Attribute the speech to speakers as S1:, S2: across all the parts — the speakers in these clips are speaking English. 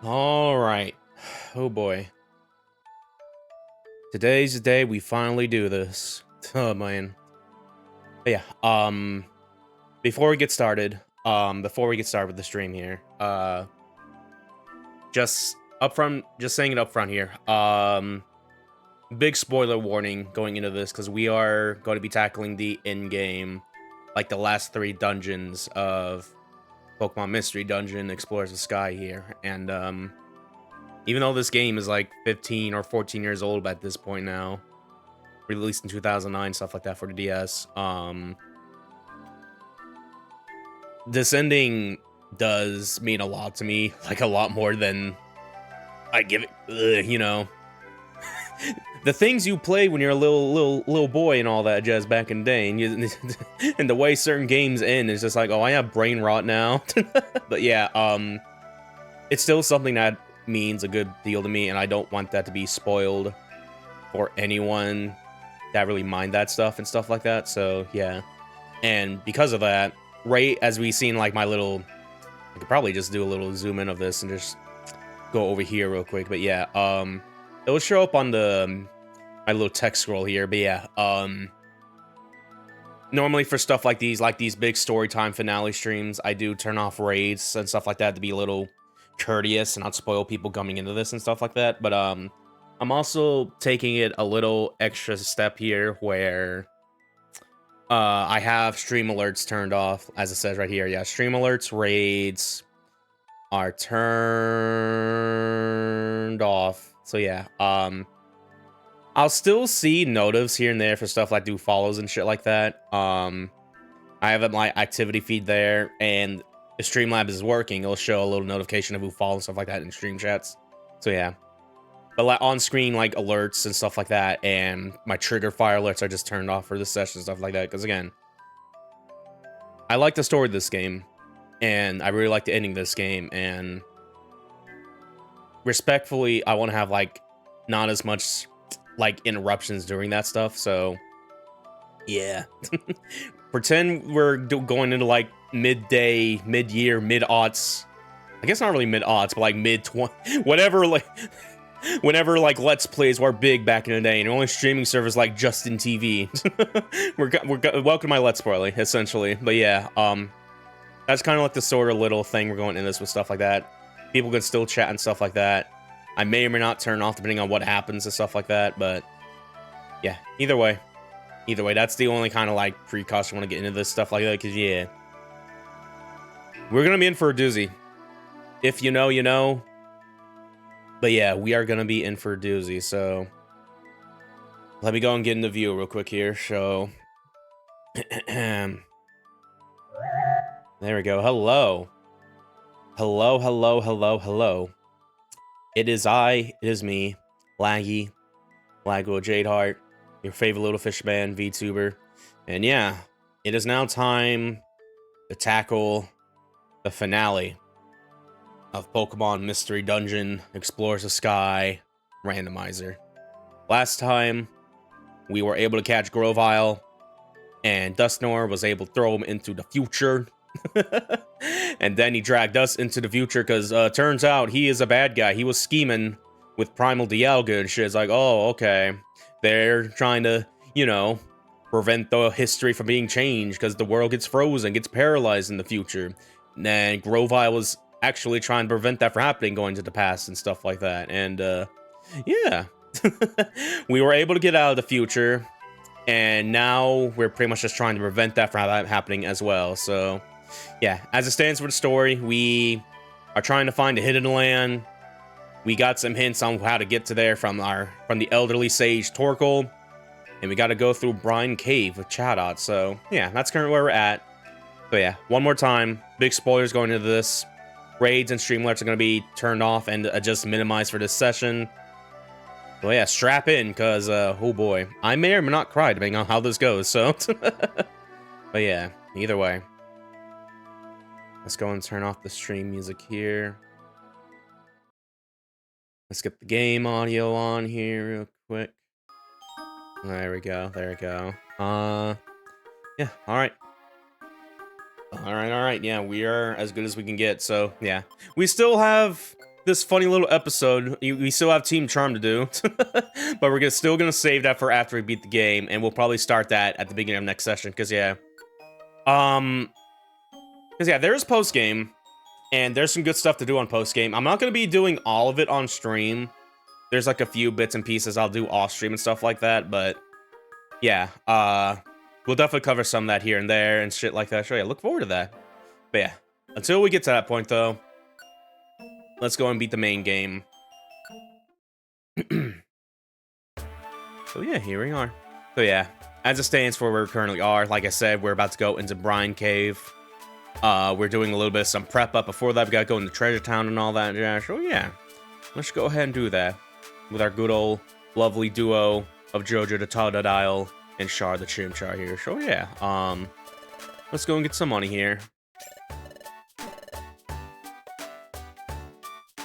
S1: All right. Oh boy. Today's the day we finally do this. Oh man. But yeah, before we get started, with the stream here, just upfront, just saying it up front here. Big spoiler warning going into this because we are going to be tackling the in-game, like the last 3 dungeons of Pokemon Mystery Dungeon Explorers of Sky here. And even though this game is like 15 or 14 years old at this point now, released in 2009, stuff like that for the DS, this ending does mean a lot to me, like a lot more than I give it, you know. The things you played when you're a little boy and all that jazz back in the day, and, and the way certain games end is just like, oh, I have brain rot now. But yeah, it's still something that means a good deal to me, and I don't want that to be spoiled for anyone that really mind that stuff and stuff like that. So yeah, and because of that, right as we seen like my little, I could probably just do a little zoom in of this and just go over here real quick. But yeah, it'll show up on the my little text scroll here. But yeah, normally for stuff like these big story time finale streams, I do turn off raids and stuff like that to be a little courteous and not spoil people coming into this and stuff like that. But I'm also taking it a little extra step here where I have stream alerts turned off, as it says right here. Yeah, stream alerts, raids are turned off. So yeah, I'll still see notives here and there for stuff like do follows and shit like that. I have my activity feed there, and if Streamlabs is working, it'll show a little notification of who follows and stuff like that in stream chats. So yeah. But like on-screen like alerts and stuff like that, and my trigger fire alerts are just turned off for this session and stuff like that. Because again, I like the story of this game, and I really like the ending of this game. And respectfully, I want to have like not as much like interruptions during that stuff. So yeah, pretend we're going into like midday, mid-year, mid-aughts. I guess not really mid-aughts, but like mid-20, whatever. Like. Whenever like Let's Plays were big back in the day, and only streaming servers like Justin TV, we're welcome to my Let's Play essentially. But yeah, that's kind of like the sort of little thing we're going into this with stuff like that. People can still chat and stuff like that. I may or may not turn off depending on what happens and stuff like that. But yeah, either way, that's the only kind of like precaution I want to get into this stuff like that. Because yeah, we're gonna be in for a doozy. If you know, you know. But yeah, we are going to be in for a doozy, so let me go and get in the view real quick here. So, there we go. Hello. Hello, hello, hello, hello. It is I, it is me, Laguo Jadeheart, your favorite little fishman VTuber. And yeah, it is now time to tackle the finale of Pokemon Mystery Dungeon Explorers of Sky Randomizer. Last time, we were able to catch Grovyle, and Dusknoir was able to throw him into the future. And then he dragged us into the future, because turns out he is a bad guy. He was scheming with Primal Dialga and shit. It's like, oh, okay. They're trying to, you know, prevent the history from being changed, because the world gets frozen, gets paralyzed in the future. And Grovyle was actually trying to prevent that from happening going to the past and stuff like that. And yeah, we were able to get out of the future, and now we're pretty much just trying to prevent that from happening as well. So yeah, as it stands for the story, we are trying to find a hidden land. We got some hints on how to get to there from the elderly sage Torkoal, and we got to go through Brine Cave with Chatot. So yeah, that's currently where we're at. So yeah, one more time, big spoilers going into this. Raids and stream alerts are going to be turned off and just minimized for this session. So yeah, strap in, because, oh boy, I may or may not cry depending on how this goes, so. But yeah, either way. Let's go and turn off the stream music here. Let's get the game audio on here real quick. There we go, there we go. Yeah, alright. Alright, yeah, we are as good as we can get, so, yeah. We still have this funny little episode. We still have Team Charm to do, but we're still gonna save that for after we beat the game, and we'll probably start that at the beginning of next session. Cause yeah, there's post game, and there's some good stuff to do on post game. I'm not gonna be doing all of it on stream. There's like a few bits and pieces I'll do off stream and stuff like that, but yeah, we'll definitely cover some of that here and there and shit like that. So yeah, look forward to that. But yeah, until we get to that point though, let's go and beat the main game. So yeah, here we are. So yeah, as it stands for where we currently are, like I said, we're about to go into Brine Cave. We're doing a little bit of some prep up before that. We gotta go into Treasure Town and all that. Yeah, so yeah, let's go ahead and do that with our good old lovely duo of Jojo the Totodile and Char the Chimchar here. So yeah, let's go and get some money here.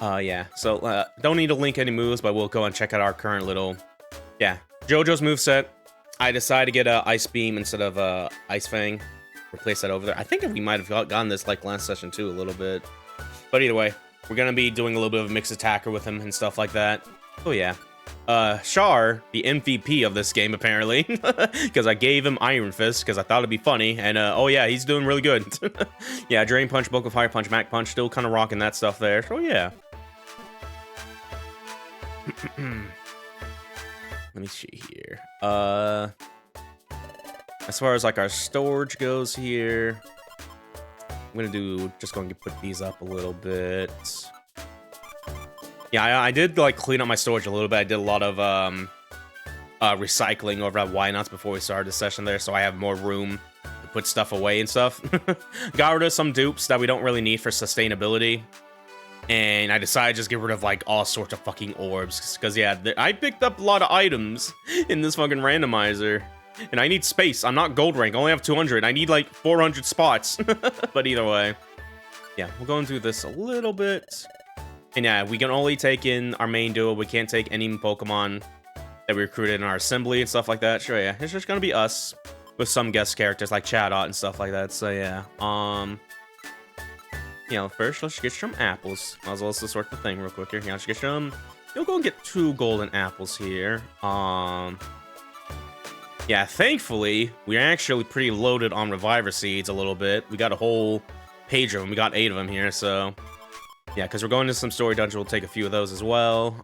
S1: Yeah, so don't need to link any moves, but we'll go and check out our current little, yeah, Jojo's moveset. I decided to get a Ice Beam instead of Ice Fang. Replace that over there. I think we might have gotten this like last session too a little bit. But either way, we're gonna be doing a little bit of a mixed attacker with him and stuff like that. Oh yeah. Char, the MVP of this game apparently, because I gave him Iron Fist because I thought it'd be funny, and oh yeah, he's doing really good. Yeah, Drain Punch, Bulk of Fire Punch, Mac Punch, still kind of rocking that stuff there. So yeah. Let me see here. As far as like our storage goes here, I'm gonna just going to put these up a little bit. Yeah, I did like clean up my storage a little bit. I did a lot of recycling over at Why Nots before we started the session there, so I have more room to put stuff away and stuff. Got rid of some dupes that we don't really need for sustainability. And I decided to just get rid of, like, all sorts of fucking orbs. Because, yeah, I picked up a lot of items in this fucking randomizer. And I need space. I'm not gold rank. I only have 200. I need, like, 400 spots. But either way. Yeah, we'll go and do this a little bit. And, yeah, we can only take in our main duo. We can't take any Pokemon that we recruited in our assembly and stuff like that. Sure, yeah. It's just gonna be us. With some guest characters, like Chatot and stuff like that. So, yeah. Yeah, first, let's get some apples. Might as well just sort the thing real quick here. Yeah, let's get some... You'll go and get 2 golden apples here. Yeah, thankfully, we're actually pretty loaded on Reviver Seeds a little bit. We got a whole page of them. We got 8 of them here, so... Yeah, because we're going to some story dungeon. We'll take a few of those as well.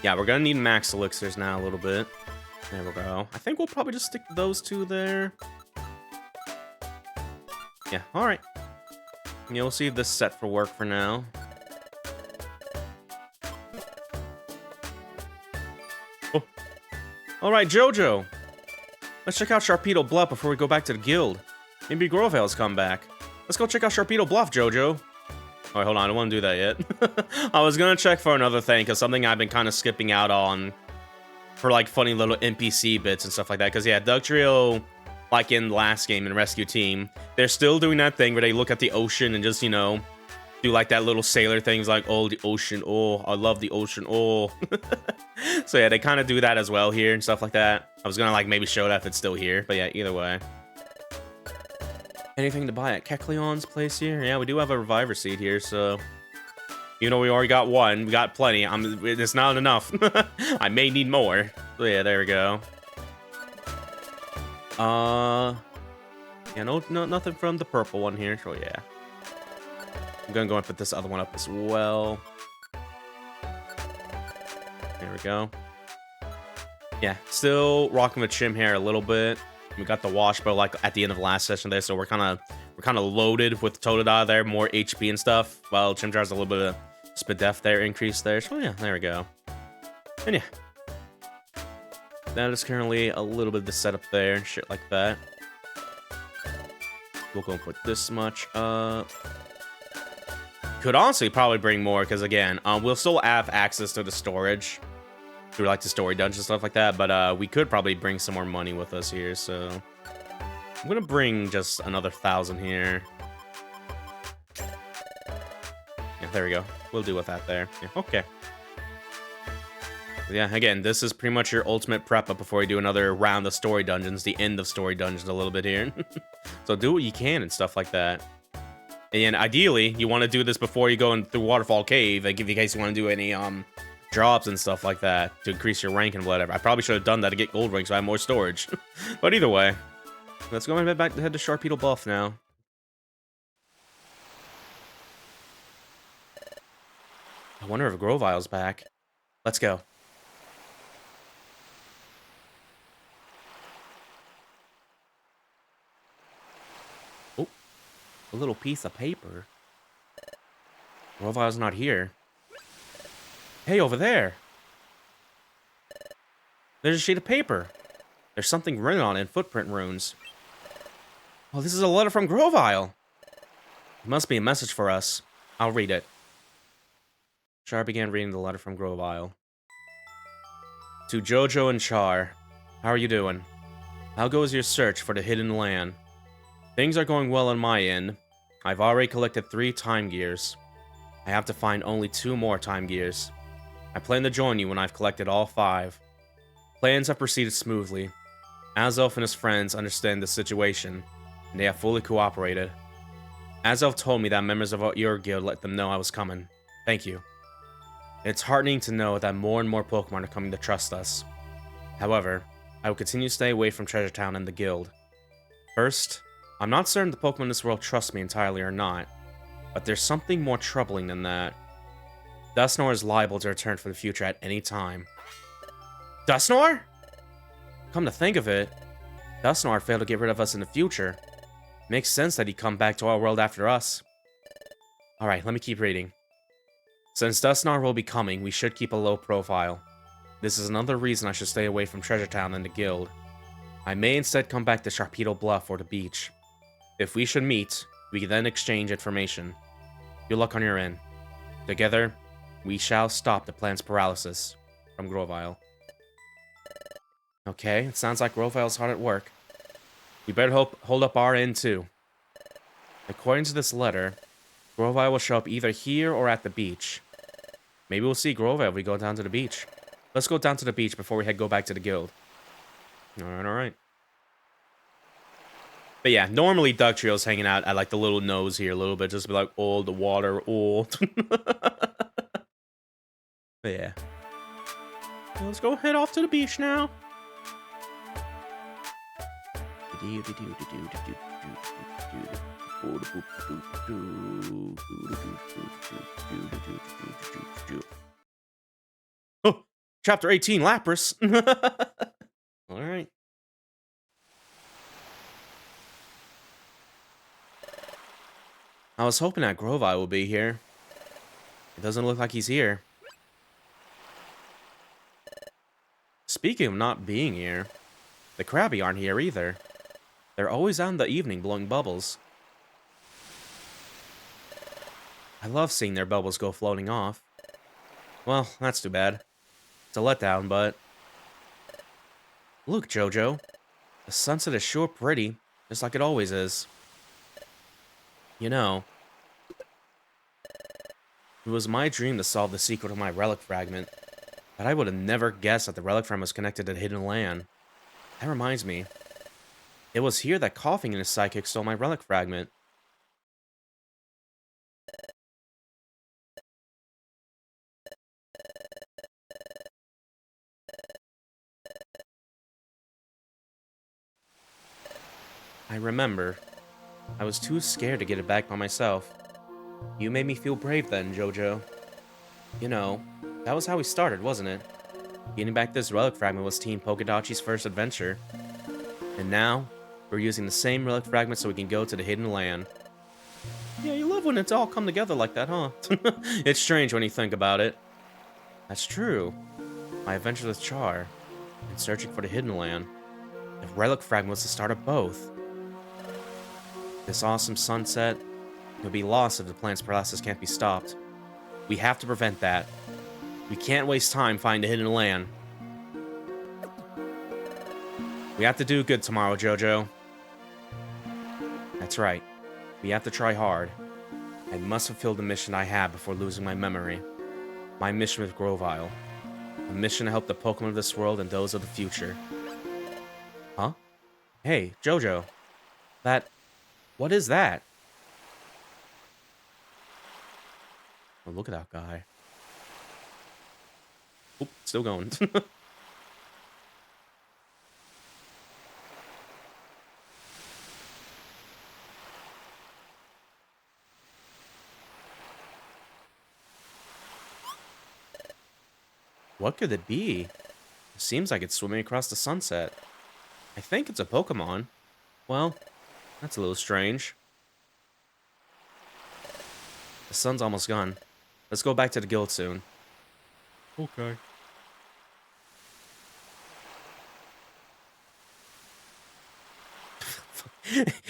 S1: Yeah, we're gonna need max elixirs now a little bit. There we go. I think we'll probably just stick those 2 there. Yeah, alright. Yeah, we'll see if this is set for work for now. Oh. Alright, Jojo. Let's check out Sharpedo Bluff before we go back to the guild. Maybe Grovale's come back. Let's go check out Sharpedo Bluff, Jojo. Alright, hold on, I don't want to do that yet. I was gonna check for another thing, because something I've been kind of skipping out on for, like, funny little NPC bits and stuff like that. Because, yeah, Dugtrio... Like in the last game in Rescue Team, they're still doing that thing where they look at the ocean and just, you know, do like that little sailor things like, oh, the ocean, oh, I love the ocean, oh. So yeah, they kind of do that as well here and stuff like that. I was gonna like maybe show that if it's still here, but yeah, either way. Anything to buy at Kecleon's place here? Yeah, we do have a Reviver Seed here, so... You know, we already got 1, we got plenty. It's not enough. I may need more. So yeah, there we go. Yeah, no, nothing from the purple one here, so yeah. I'm gonna go and put this other one up as well. There we go. Yeah, still rocking with Chim hair a little bit. We got the wash bow like at the end of last session there, so we're kind of loaded with Totodile there, more HP and stuff. While Chimchar's a little bit of speed def there, increase there. So yeah, there we go. And yeah. That is currently a little bit of the setup there and shit like that. We'll go and put this much up. Could honestly probably bring more, because again, we'll still have access to the storage through like the story dungeon stuff like that, but we could probably bring some more money with us here, so I'm gonna bring just another 1,000 here. Yeah, there we go. We'll deal with that there. Yeah, okay. Yeah, again, this is pretty much your ultimate prep up before you do another round of story dungeons, the end of story dungeons a little bit here. So do what you can and stuff like that. And ideally, you want to do this before you go in through Waterfall Cave, like in case you want to do any drops and stuff like that to increase your rank and whatever. I probably should have done that to get gold rank so I have more storage. But either way, let's go and head to Sharpedo Bluff now. I wonder if Grovile's back. Let's go. Oh, a little piece of paper. Grovile's not here. Hey, over there. There's a sheet of paper. There's something written on it in footprint runes. Oh, this is a letter from Grovile. It must be a message for us. I'll read it. Char began reading the letter from Grovile. To Jojo and Char, how are you doing? How goes your search for the hidden land? Things are going well on my end. I've already collected 3 time gears. I have to find only 2 more time gears. I plan to join you when I've collected all 5. Plans have proceeded smoothly. Azelf and his friends understand the situation, and they have fully cooperated. Azelf told me that members of your guild let them know I was coming. Thank you. It's heartening to know that more and more Pokemon are coming to trust us. However, I will continue to stay away from Treasure Town and the guild. First, I'm not certain the Pokemon in this world trust me entirely or not, but there's something more troubling than that. Dusknoir is liable to return from the future at any time. Dusknoir? Come to think of it, Dusknoir failed to get rid of us in the future. Makes sense that he'd come back to our world after us. Alright, let me keep reading. Since Dusknoir will be coming, we should keep a low profile. This is another reason I should stay away from Treasure Town and the guild. I may instead come back to Sharpedo Bluff or the beach. If we should meet, we can then exchange information. Good luck on your end. Together, we shall stop the plan's paralysis. From Grovile. Okay, it sounds like Grovile's hard at work. We better hold up our end too. According to this letter, Grovile will show up either here or at the beach. Maybe we'll see Grovile if we go down to the beach. Let's go down to the beach before we go back to the guild. Alright. But yeah, normally Dugtrio's hanging out at like the little nose here a little bit, just to be like, oh, the water, oh. But yeah. Let's go head off to the beach now. Oh, chapter 18, Lapras. All right. I was hoping that Grovile would be here. It doesn't look like he's here. Speaking of not being here, the Krabby aren't here either. They're always out in the evening blowing bubbles. I love seeing their bubbles go floating off. Well, that's too bad. It's a letdown, but... Look, Jojo. The sunset is sure pretty, just like it always is. You know, it was my dream to solve the secret of my relic fragment, but I would have never guessed that the relic fragment was connected to the hidden land. That reminds me. It was here that Coughing and his sidekick stole my relic fragment. I remember. I was too scared to get it back by myself. You made me feel brave then, Jojo. You know, that was how we started, wasn't it? Getting back this relic fragment was Team Pokedachi's first adventure. And now, we're using the same relic fragment so we can go to the hidden land. Yeah, you love when it's all come together like that, huh? It's strange when you think about it. That's true. My adventure with Char, and searching for the hidden land. The relic fragment was the start of both. This awesome sunset will be lost if the planet's paralysis can't be stopped. We have to prevent that. We can't waste time finding the hidden land. We have to do good tomorrow, Jojo. That's right. We have to try hard. I must fulfill the mission I had before losing my memory. My mission with Grovile. A mission to help the Pokemon of this world and those of the future. Huh? Hey, Jojo. What is that? Oh, look at that guy. Oop, still going. What could it be? It seems like it's swimming across the sunset. I think it's a Pokemon. Well, that's a little strange. The sun's almost gone. Let's go back to the guild soon. Okay.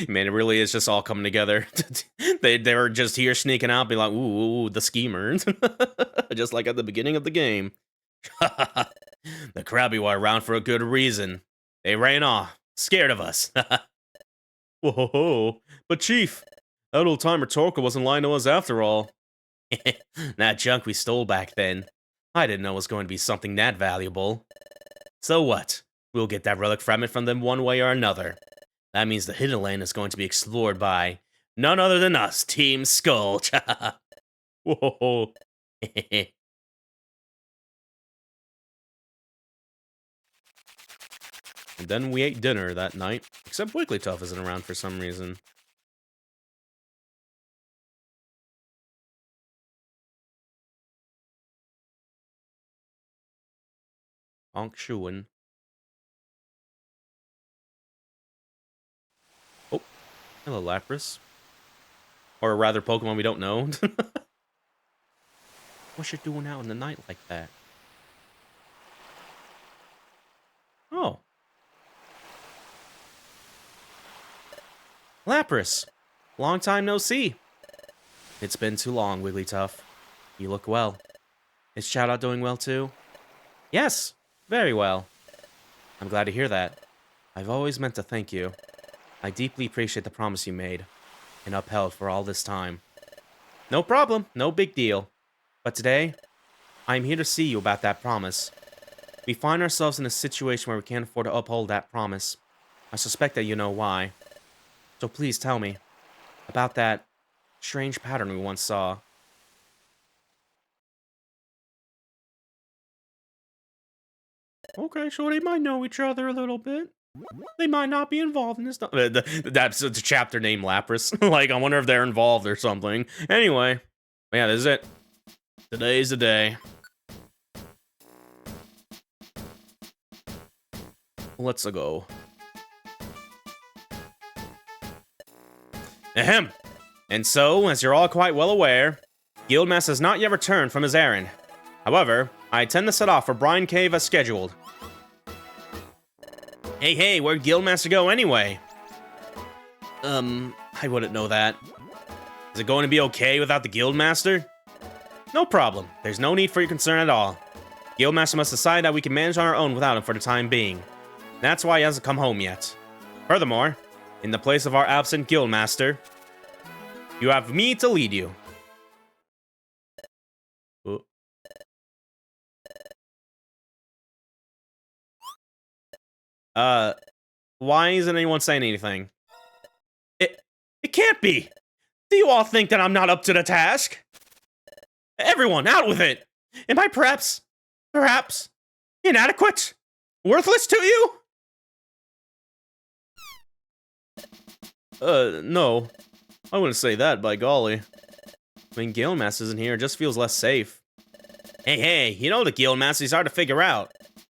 S1: Man, it really is just all coming together. they were just here sneaking out, be like, ooh, the schemers. Just like at the beginning of the game. The Krabby were around for a good reason. They ran off, scared of us. Whoa, but Chief, that old timer Torka wasn't lying to us after all. That junk we stole back then. I didn't know it was going to be something that valuable. So what? We'll get that relic fragment from them one way or another. That means the hidden land is going to be explored by none other than us, Team Skull. Whoa. And then we ate dinner that night, except Wigglytuff isn't around for some reason. Honk Shuin. Oh, hello, Lapras. Or rather, Pokemon we don't know. What's you doing out in the night like that? Oh. Lapras! Long time no see. It's been too long, Wigglytuff. You look well. Is Shoutout doing well too? Yes, very well. I'm glad to hear that. I've always meant to thank you. I deeply appreciate the promise you made and upheld for all this time. No problem, no big deal. But today, I'm here to see you about that promise. We find ourselves in a situation where we can't afford to uphold that promise. I suspect that you know why. So please tell me about that strange pattern we once saw. Okay, so they might know each other a little bit. They might not be involved in this. That's the chapter name, Lapras. Like, I wonder if they're involved or something. Anyway, yeah, this is it. Today's the day. Let's go. Ahem. And so, as you're all quite well aware, Guildmaster has not yet returned from his errand. However, I intend to set off for Brine Cave as scheduled. Hey, where'd Guildmaster go anyway? I wouldn't know that. Is it going to be okay without the Guildmaster? No problem. There's no need for your concern at all. Guildmaster must decide that we can manage on our own without him for the time being. That's why he hasn't come home yet. Furthermore, in the place of our absent Guildmaster, you have me to lead you. Why isn't anyone saying anything? It can't be! Do you all think that I'm not up to the task? Everyone, out with it! Am I perhaps, inadequate? Worthless to you? No. I wouldn't say that, by golly. I mean, Guildmaster isn't here, it just feels less safe. Hey, you know the Guildmaster's hard to figure out.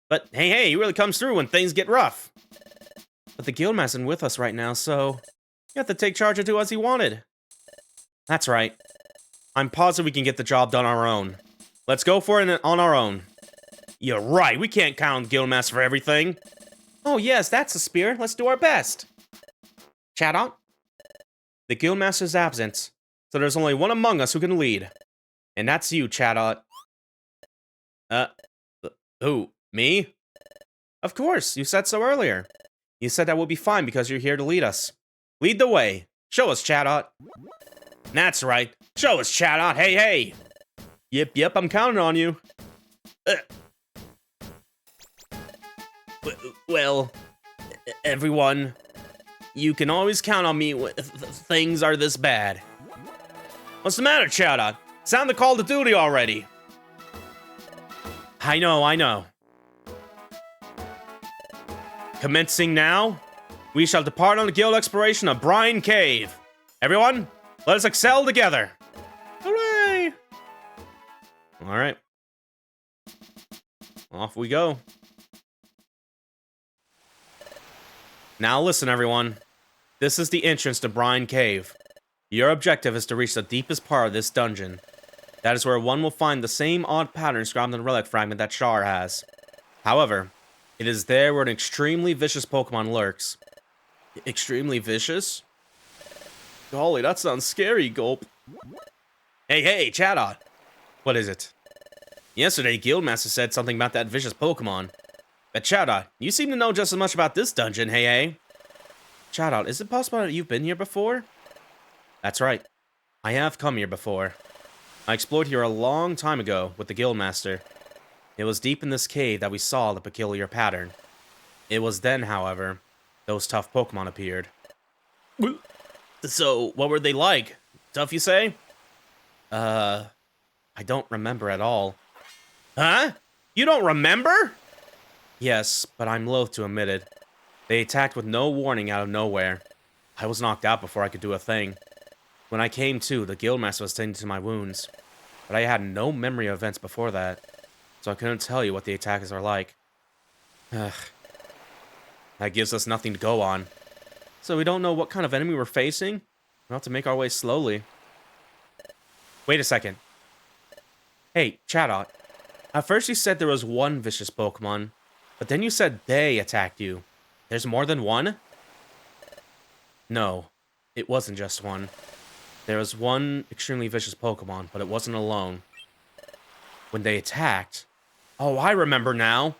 S1: But hey, he really comes through when things get rough. But the Guildmaster isn't with us right now, so you have to take charge and do as he wanted. That's right. I'm positive we can get the job done on our own. Let's go for it on our own. You're right, we can't count on Guildmaster for everything. Oh yes, that's the spirit. Let's do our best. Chat on. The Guildmaster is absent, so there's only one among us who can lead. And that's you, Chatot. Who? Me? Of course, you said so earlier. You said that we'll be fine because you're here to lead us. Lead the way. Show us, Chatot. That's right. Show us, Chatot. Hey. Yep, I'm counting on you. Well, everyone, you can always count on me when things are this bad. What's the matter, Chatot? Sound the call to duty already. I know. Commencing now, we shall depart on the guild exploration of Brine Cave. Everyone, let us excel together. Hooray! All right. Off we go. Now listen, everyone. This is the entrance to Brine Cave. Your objective is to reach the deepest part of this dungeon. That is where one will find the same odd pattern described in the relic fragment that Char has. However, it is there where an extremely vicious Pokemon lurks. Extremely vicious? Golly, that sounds scary, Gulp. Hey, Chatot. What is it? Yesterday, Guildmaster said something about that vicious Pokemon. But Chatot, you seem to know just as much about this dungeon, hey? Chatot, is it possible that you've been here before? That's right. I have come here before. I explored here a long time ago with the Guildmaster. It was deep in this cave that we saw the peculiar pattern. It was then, however, those tough Pokemon appeared. So, what were they like? Tough, you say? I don't remember at all. Huh? You don't remember? Yes, but I'm loath to admit it. They attacked with no warning out of nowhere. I was knocked out before I could do a thing. When I came to, the Guildmaster was tending to my wounds. But I had no memory of events before that, so I couldn't tell you what the attackers are like. Ugh. That gives us nothing to go on. So we don't know what kind of enemy we're facing. We'll have to make our way slowly. Wait a second. Hey, Chatot. At first you said there was one vicious Pokemon, but then you said they attacked you. There's more than one? No, it wasn't just one. There was one extremely vicious Pokemon, but it wasn't alone. When they attacked... Oh, I remember now.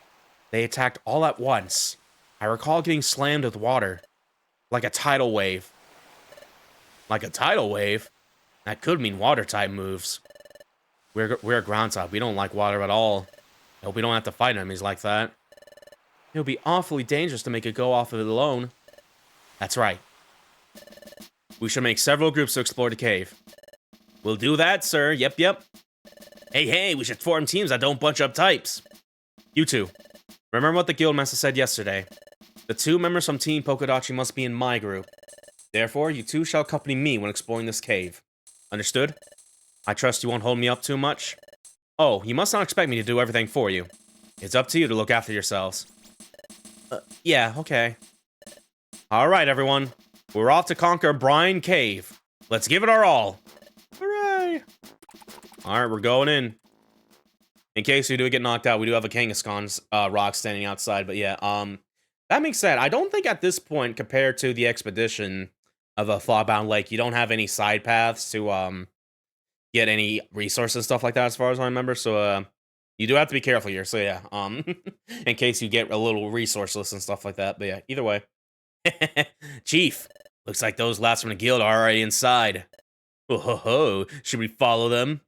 S1: They attacked all at once. I recall getting slammed with water. Like a tidal wave. Like a tidal wave? That could mean water-type moves. We're a ground type. We don't like water at all. I hope we don't have to fight enemies like that. It would be awfully dangerous to make it go off of it alone. That's right. We should make several groups to explore the cave. We'll do that, sir. Yep. Hey, we should form teams that don't bunch up types. You two, remember what the Guildmaster said yesterday. The 2 members from Team Pokedachi must be in my group. Therefore, you two shall accompany me when exploring this cave. Understood? I trust you won't hold me up too much. Oh, you must not expect me to do everything for you. It's up to you to look after yourselves. Yeah, okay. Alright, everyone. We're off to conquer Brine Cave. Let's give it our all. Hooray! Alright, we're going in. In case we do get knocked out, we do have a Kangaskhan's rock standing outside, but yeah, that being said, I don't think at this point, compared to the expedition of a Fogbound Lake, you don't have any side paths to, get any resources, stuff like that, as far as I remember, so, you do have to be careful here, so yeah, in case you get a little resourceless and stuff like that, but yeah, either way. Chief, looks like those lads from the guild are already inside. Oh, should we follow them?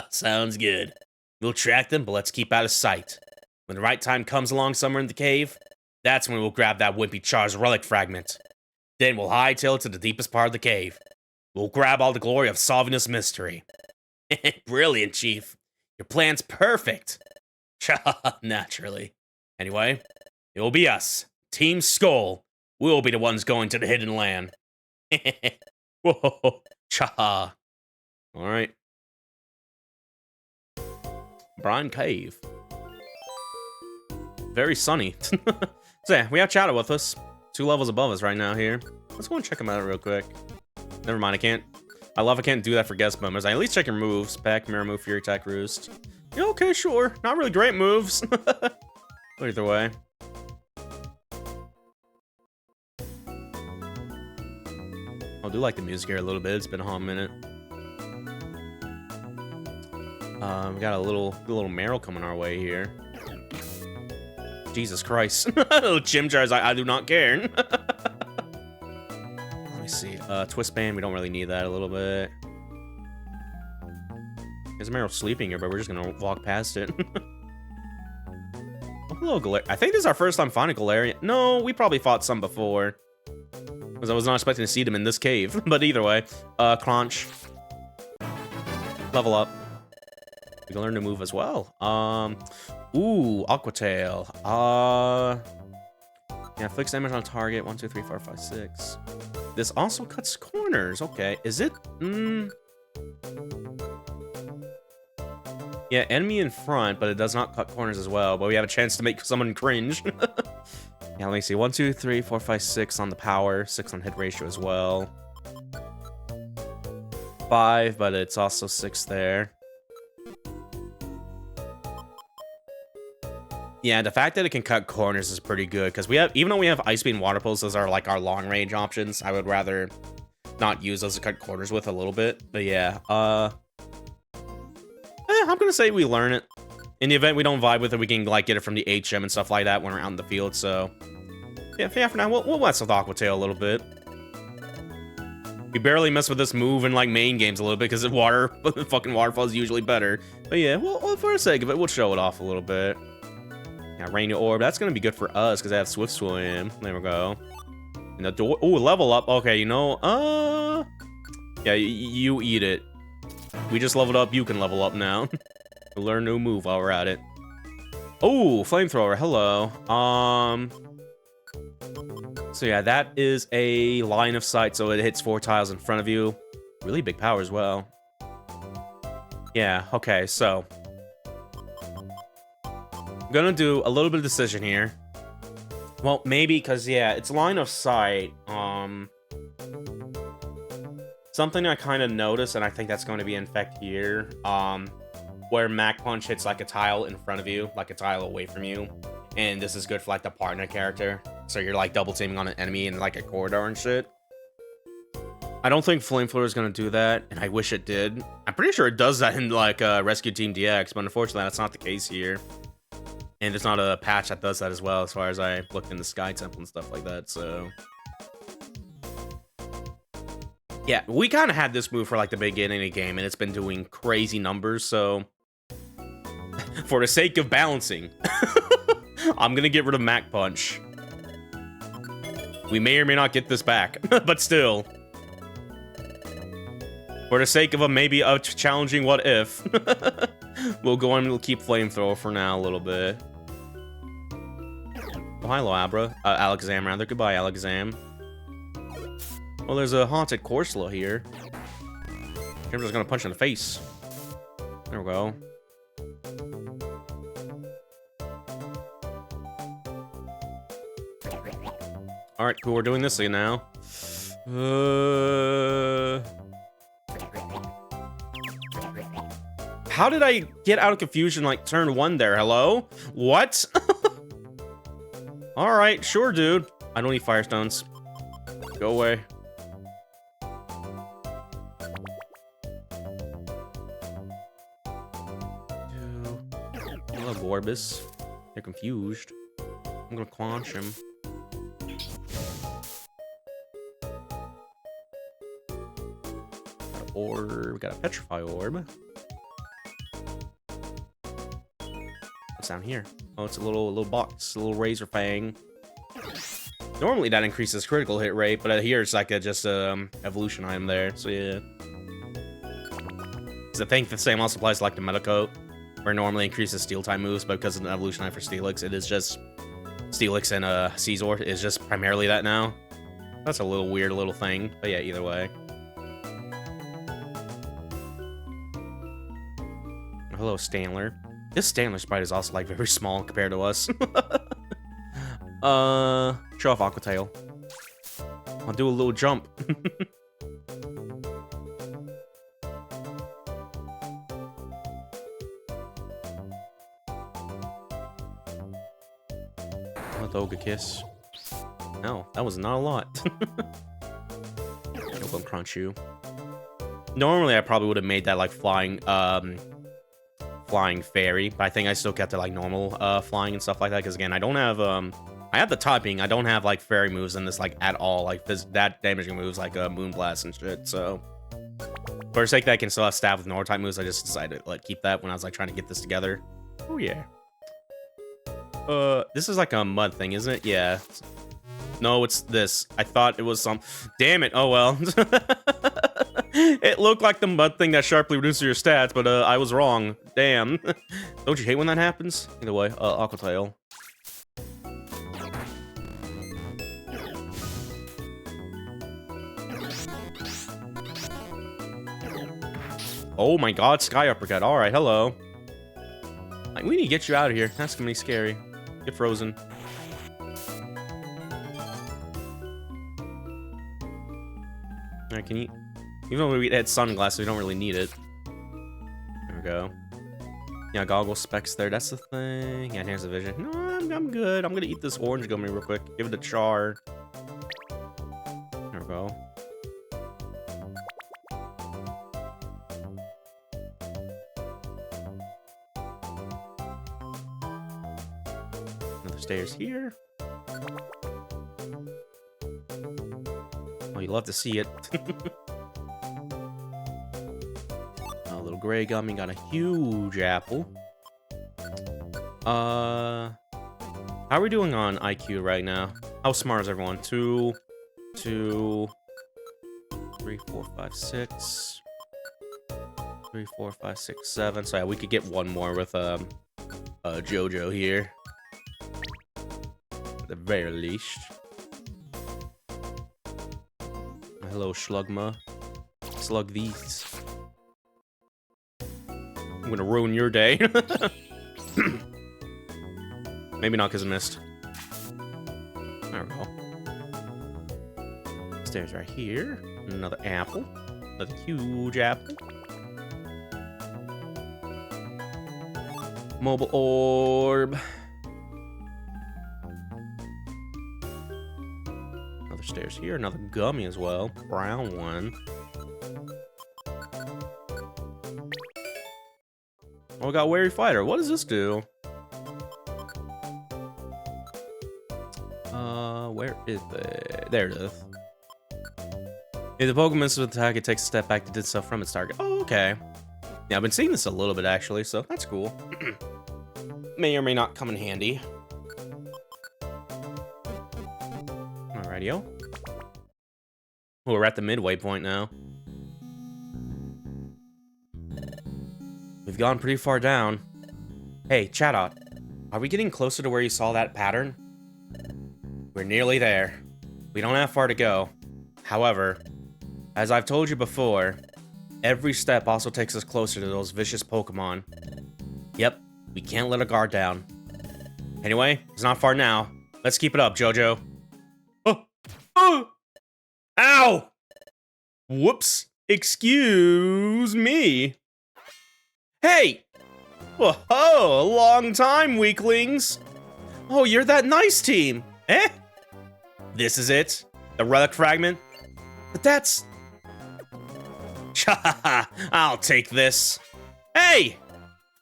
S1: Sounds good. We'll track them, but let's keep out of sight. When the right time comes along somewhere in the cave, that's when we'll grab that wimpy Char's relic fragment. Then we'll hightail it to the deepest part of the cave. We'll grab all the glory of solving this mystery. Brilliant, Chief. Your plan's perfect. Naturally. Anyway, it will be us. Team Skull. We'll be the ones going to the hidden land. Whoa, cha. Alright. Brine Cave. Very sunny. So yeah, we have Chatot with us. 2 levels above us right now here. Let's go and check him out real quick. Never mind, I can't. I love I can't do that for guest members. I at least check your moves. Peck, Mirror Move, Fury Attack, Roost. Yeah, okay, sure. Not really great moves. Either way. I do like the music here a little bit. It's been a hot minute. We got a little Meryl coming our way here. Jesus Christ. Little Chimchars, I do not care. Let me see. Twist Band, we don't really need that a little bit. There's Meryl sleeping here, but we're just gonna walk past it. Oh, hello, Galarian. I think this is our first time finding Galarian. No, we probably fought some before. Because I was not expecting to see them in this cave. But either way, Crunch. level up. We can learn to move as well. Ooh, Aqua Tail. Yeah, fixed damage on target. 1, 2, 3, 4, 5, 6. This also cuts corners. Okay, is it? Yeah, enemy in front, but it does not cut corners as well. But we have a chance to make someone cringe. Yeah, let me see. 1, 2, 3, 4, 5, 6 on the power. 6 on hit ratio as well. 5, but it's also 6 there. Yeah, the fact that it can cut corners is pretty good, because we have, even though we have Ice Beam Water Pulse, those are like our long range options. I would rather not use those to cut corners with a little bit. But yeah, I'm gonna say we learn it. In the event we don't vibe with it, we can like get it from the HM and stuff like that when we're out in the field. So yeah, for now we'll mess with Aqua Tail a little bit. We barely mess with this move in like main games a little bit because the water, fucking waterfall is usually better. But yeah, well, for the sake of it, we'll show it off a little bit. Yeah, Rainy Orb, that's gonna be good for us because I have Swift Swim. There we go. And the door, oh, level up. Okay, you know, yeah, you eat it. We just leveled up. You can level up now. We'll learn a new move while we're at it. Oh, Flamethrower. Hello. So yeah, that is a line of sight, so it hits 4 tiles in front of you. Really big power as well. Yeah. Okay. So I'm gonna do a little bit of decision here. Well, maybe because yeah, it's line of sight. Something I kind of noticed, and I think that's going to be in effect here, where Mach Punch hits like a tile in front of you, like a tile away from you, and this is good for like the partner character. So you're like double teaming on an enemy in like a corridor and shit. I don't think Flamethrower is going to do that, and I wish it did. I'm pretty sure it does that in like Rescue Team DX, but unfortunately that's not the case here. And there's not a patch that does that as well, as far as I looked in the Sky Temple and stuff like that, so yeah, we kind of had this move for like the beginning of the game, and it's been doing crazy numbers, so for the sake of balancing, I'm gonna get rid of Mach Punch. We may or may not get this back, but still. For the sake of maybe a challenging what if, we'll go on and we'll keep Flamethrower for now a little bit. Oh, hello, Alakazam, rather. Goodbye, Alakazam. Well, there's a haunted Corsola here. I'm just gonna punch in the face. There we go. Alright, cool, we're doing this again now. How did I get out of confusion like turn 1 there? Hello? What? Alright, sure, dude. I don't need Firestones. Go away. Hello, Gorbis. They're confused. I'm gonna quench him. Got an orb. We got a Petrify Orb. What's down here? Oh, it's a little box, a little Razor Fang. Normally that increases critical hit rate, but here it's like a just evolution item there. So yeah. Because I think the same also applies to like the Meta Coat, where it normally increases Steel type moves, but because of the evolution item for Steelix, it is just Steelix and Caesar is just primarily that now. That's a little weird little thing, but yeah, either way. Hello, Stanler. This Stanler sprite is also like very small compared to us. Show off Aqua Tail. I'll do a little jump. Laguo kiss. No, that was not a lot. Nope, crunch you. Normally, I probably would have made that like flying fairy, but I think I still kept it like normal flying and stuff like that, because again, I don't have I have the typing, I don't have like fairy moves in this like at all, like this that damaging moves like Moonblast and shit. So for the sake that I can still have stab with normal type moves, I just decided to like keep that when I was like trying to get this together. Oh yeah. This is like a mud thing, isn't it? Yeah. No, it's this. I thought it was some. Damn it. Oh well. It looked like the mud thing that sharply reduces your stats, but I was wrong. Damn. Don't you hate when that happens? Either way, Aqua Tail. Oh my god, Sky Uppercut. Alright, hello. Like, we need to get you out of here. That's gonna be scary. Get frozen. Alright, can you... Even though we had sunglasses, we don't really need it. There we go. Yeah, goggle specs there. That's the thing. Yeah, here's the vision. No, I'm good. I'm gonna eat this orange gummy real quick. Give it a char. There we go. Another stairs here. Oh, you love to see it. A little gray gummy, got a huge apple. How are we doing on IQ right now? How smart is everyone? 2, 3, 4, 5, 6. 3, 4, 5, 6, 7. So yeah, we could get one more with JoJo here. At the very least. Hello, Slugma. Slug these. I'm gonna ruin your day. Maybe not because I missed. There we go. Stairs right here. Another apple. Another huge apple. Mobile orb. Another stairs here. Another gummy as well. Brown one. Oh, we got Wary Fighter. What does this do? Where is it? There it is. If the Pokemon misses with attack, it takes a step back to distance itself from its target. Oh, okay. Yeah, I've been seeing this a little bit, actually, so that's cool. May or may not come in handy. Alrighty-o. Oh, we're at the midway point now. We've gone pretty far down. Hey, Chatot, are we getting closer to where you saw that pattern? We're nearly there. We don't have far to go. However, as I've told you before, every step also takes us closer to those vicious Pokemon. Yep, we can't let our guard down. Anyway, it's not far now. Let's keep it up, JoJo. Oh! Oh! Ow! Whoops. Excuse me. Hey! Whoa, long time, weaklings. Oh, you're that nice team. Eh? This is it? The relic fragment? But that's... I'll take this. Hey!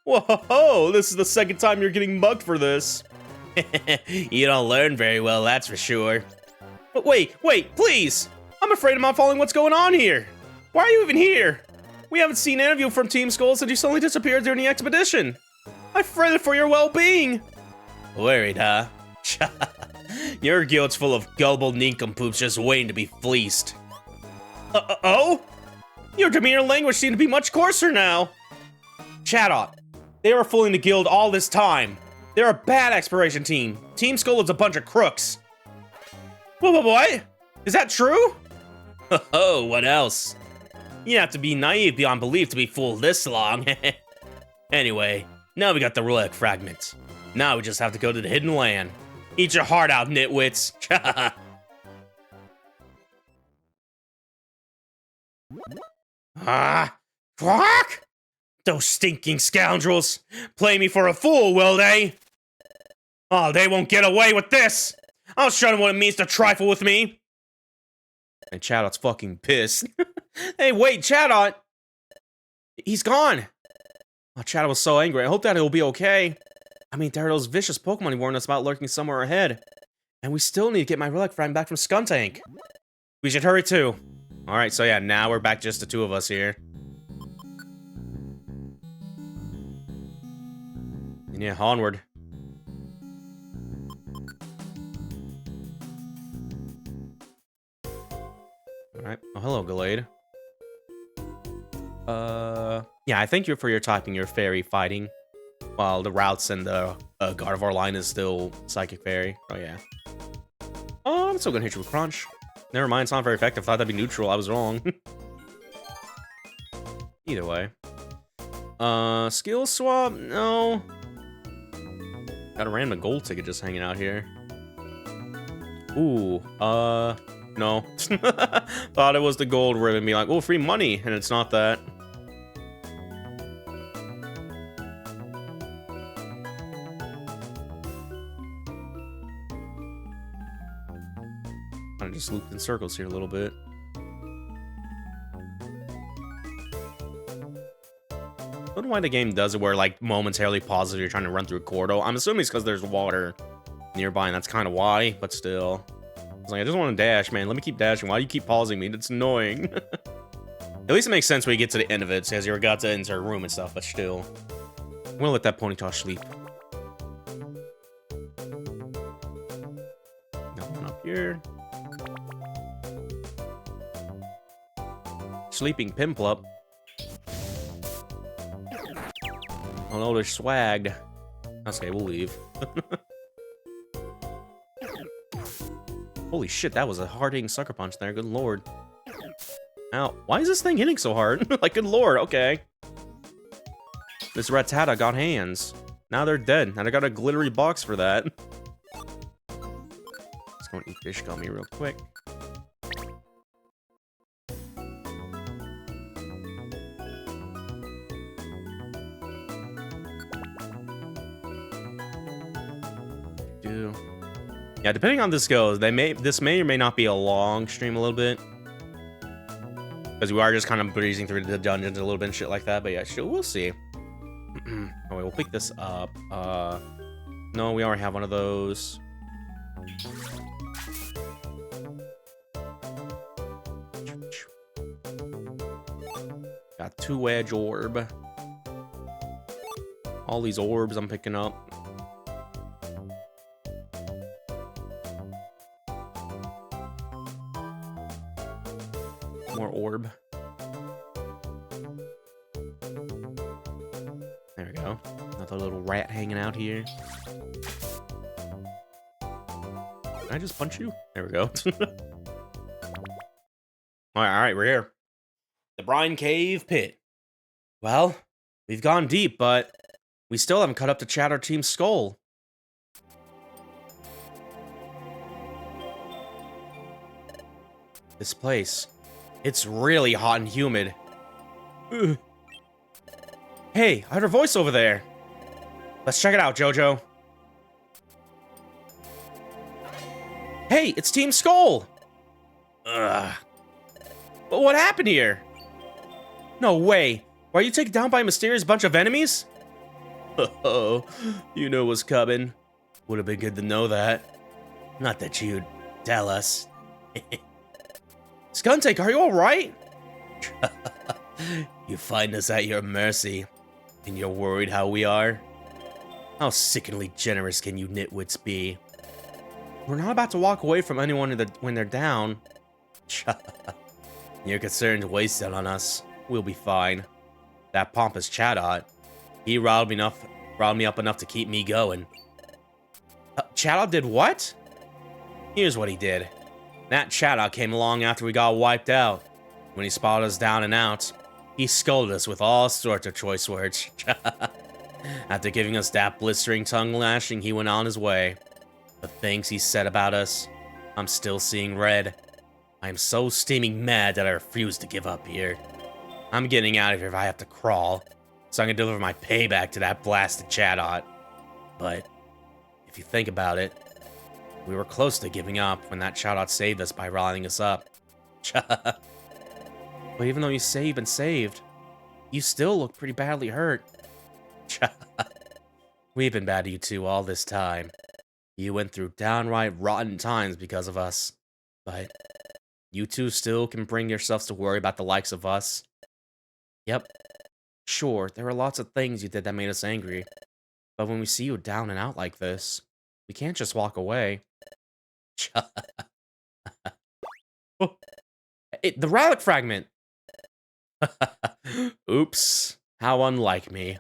S1: Whoa, this is the second time you're getting mugged for this. You don't learn very well, that's for sure. But wait, please! I'm afraid I'm not following what's going on here. Why are you even here? We haven't seen any of you from Team Skull since you suddenly disappeared during the expedition. I fretted for your well-being. Worried, huh? Your guild's full of gullible nincompoops just waiting to be fleeced. Oh? Your demeanor and language seem to be much coarser now. Chatot, they were fooling the guild all this time. They're a bad exploration team. Team Skull is a bunch of crooks. What? Is that true? Oh, what else? You have to be naive beyond belief to be fooled this long. Anyway, now we got the relic fragment. Now we just have to go to the hidden land. Eat your heart out, nitwits. Quack! Those stinking scoundrels. Play me for a fool, will they? Oh, they won't get away with this. I'll show them what it means to trifle with me. And Chatot's fucking pissed. Hey, wait, Chatot! He's gone! Oh, Chatot was so angry. I hope that he'll be okay. I mean, there are those vicious Pokemon he warned us about lurking somewhere ahead. And we still need to get my relic fragment back from Skuntank. We should hurry too. Alright, so yeah, now we're back just the two of us here. And yeah, onward. Alright. Oh, hello, Gallade. Yeah, I think for your typing, you're fairy fighting, while the routes and the Gardevoir line is still psychic fairy. Oh yeah. Oh, I'm still gonna hit you with crunch. Never mind, it's not very effective. Thought that'd be neutral. I was wrong. Either way. Skill swap? No. Got a random gold ticket just hanging out here. Ooh, no. Thought it was the gold ribbon, be like, oh, free money, and it's not that. I just looped in circles here a little bit. I don't know why the game does it where, like, momentarily pauses if you're trying to run through a corridor. I'm assuming it's because there's water nearby, and that's kind of why, but still. It's like, I just want to dash, man. Let me keep dashing. Why do you keep pausing me? That's annoying. At least it makes sense when you get to the end of it. It says you're about to enter a room and stuff, but still. I'm gonna let that Ponyta sleep. Nothing up here. Sleeping Pimplup. Oh no, they're swagged. Okay, we'll leave. Holy shit, that was a hard-hitting sucker punch there. Good lord. Ow. Why is this thing hitting so hard? Like, good lord, okay. This Rattata got hands. Now they're dead. And I got a glittery box for that. Let's go and eat fish gummy real quick. Yeah, depending on this goes, this may or may not be a long stream a little bit. Because we are just kind of breezing through the dungeons a little bit and shit like that, but yeah, sure, we'll see. Oh, wait, we'll pick this up. No, we already have one of those. Got 2 edge orb. All these orbs I'm picking up. More orb. There we go. Another little rat hanging out here. Can I just punch you? There we go. Alright, we're here. The Brine Cave Pit. Well, we've gone deep, but we still haven't cut up the Chatter Team's skull. This place. It's really hot and humid. Ugh. Hey, I heard a voice over there. Let's check it out, Jojo. Hey, it's Team Skull! Ugh. But what happened here? No way. Were you taken down by a mysterious bunch of enemies? Oh, you know what's coming. Would have been good to know that. Not that you'd tell us. Skuntank, are you alright? You find us at your mercy, and you're worried how we are? How sickeningly generous can you nitwits be? We're not about to walk away from anyone when they're down. Your concerns wasted on us. We'll be fine. That pompous Chatot, he riled me up enough to keep me going. Chatot did what? Here's what he did. That Chatot came along after we got wiped out. When he spotted us down and out, he scolded us with all sorts of choice words. After giving us that blistering tongue lashing, he went on his way. The things he said about us, I'm still seeing red. I am so steaming mad that I refuse to give up here. I'm getting out of here if I have to crawl, so I'm gonna deliver my payback to that blasted Chatot. But if you think about it, we were close to giving up when that Chatot saved us by riling us up. But even though you saved and saved, you still look pretty badly hurt. We've been bad to you two all this time. You went through downright rotten times because of us. But you two still can bring yourselves to worry about the likes of us. Yep. Sure, there were lots of things you did that made us angry. But when we see you down and out like this, we can't just walk away. Oh, the relic fragment! Oops. How unlike me.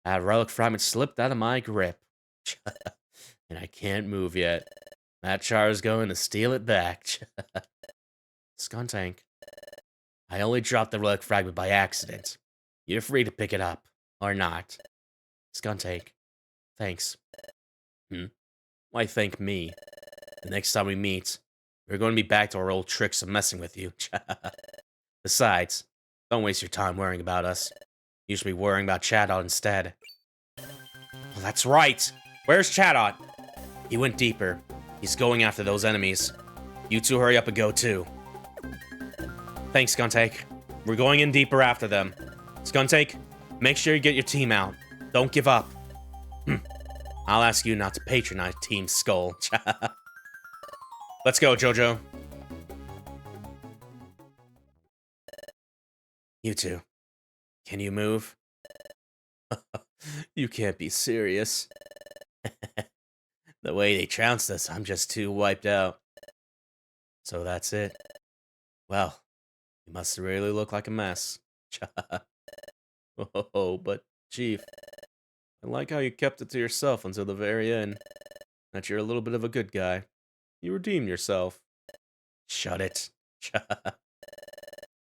S1: That relic fragment slipped out of my grip. And I can't move yet. That char is going to steal it back. Skuntank. I only dropped the relic fragment by accident. You're free to pick it up. Or not. Skuntank. Thanks. Why thank me? The next time we meet, we're going to be back to our old tricks of messing with you. Besides, don't waste your time worrying about us. You should be worrying about Chatot instead. Well, that's right! Where's Chatot? He went deeper. He's going after those enemies. You two hurry up and go too. Thanks, Skuntank. We're going in deeper after them. Skuntank, make sure you get your team out. Don't give up. I'll ask you not to patronize Team Skull. Let's go, Jojo. You two. Can you move? You can't be serious. The way they trounced us, I'm just too wiped out. So that's it. Well, you must really look like a mess. Oh, but Chief, I like how you kept it to yourself until the very end. That you're a little bit of a good guy. You redeemed yourself. Shut it. But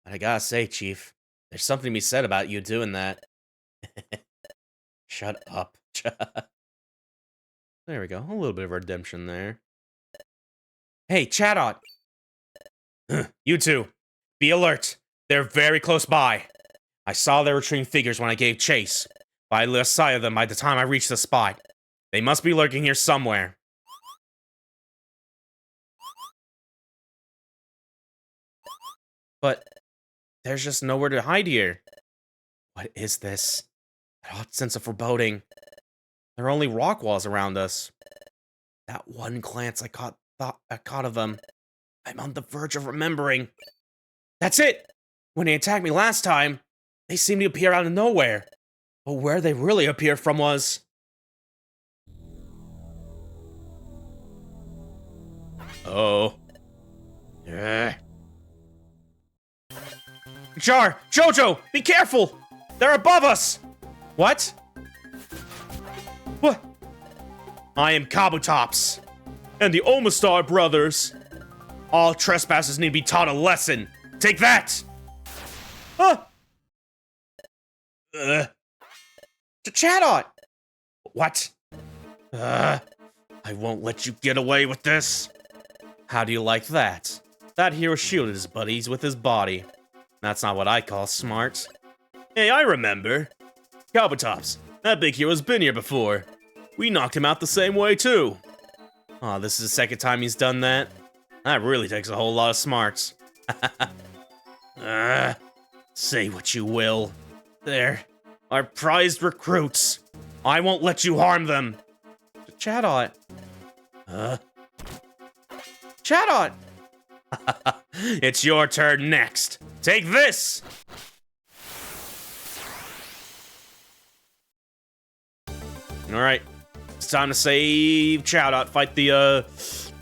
S1: I gotta say, Chief, there's something to be said about you doing that. Shut up. There we go. A little bit of redemption there. Hey, Chatot! You two, be alert. They're very close by. I saw their retreating figures when I gave chase, but I lost sight of them by the time I reached the spot. They must be lurking here somewhere. But there's just nowhere to hide here. What is this? An odd sense of foreboding. There are only rock walls around us. That one glance I caught of them. I'm on the verge of remembering. That's it! When they attacked me last time, they seemed to appear out of nowhere. But where they really appeared from was... Oh. Jar! Jojo! Be careful! They're above us! What? What? I am Kabutops, and the Omastar brothers. All trespassers need to be taught a lesson. Take that! Chatot! What? I won't let you get away with this. How do you like that? That hero shielded his buddies with his body. That's not what I call smart. Hey, I remember. Kabutops, that big hero's been here before. We knocked him out the same way, too. Oh, this is the second time he's done that? That really takes a whole lot of smarts. Say what you will. They're our prized recruits. I won't let you harm them. Chatot. Chatot! It's your turn next. Take this! Alright. It's time to save Chatot. Fight the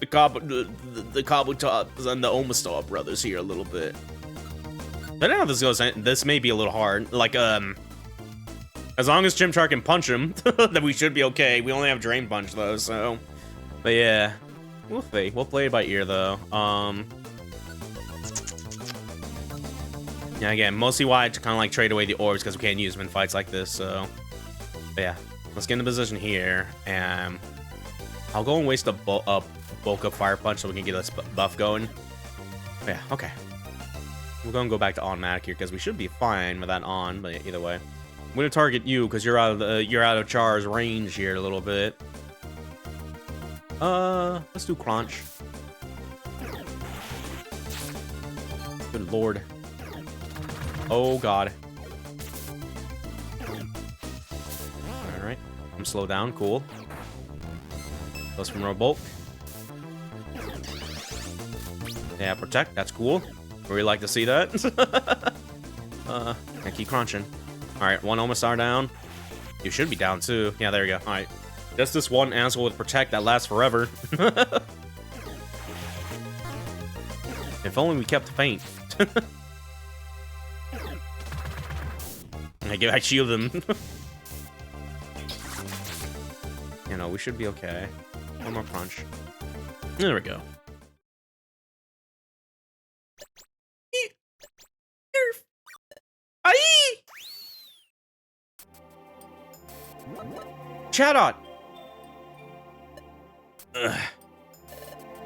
S1: Kabutops and the Omastar brothers here a little bit. But I don't know how this goes. This may be a little hard. Like, as long as Chimchar can punch him, then we should be okay. We only have Drain Punch, though, so... But yeah. We'll see. We'll play it by ear, though. Yeah, again, mostly why I kind of like trade away the orbs, because we can't use them in fights like this, so... But yeah. Let's get in the position here, and... I'll go and waste a bulk up Fire Punch so we can get this buff going. But yeah, okay. We're gonna go back to automatic here, because we should be fine with that on, but either way. I'm gonna target you, because you're out of Char's range here a little bit. Let's do Crunch. Good lord. Oh god. Alright. I'm slow down, cool. Goes from Bulk. Yeah, Protect, that's cool. Really like to see that. I keep crunching. Alright, one Omastar down. You should be down too. Yeah, there you go. Alright. Just this one asshole with Protect that lasts forever. If only we kept Faint. I shield him. You know, we should be okay. One more punch. There we go. Chatot!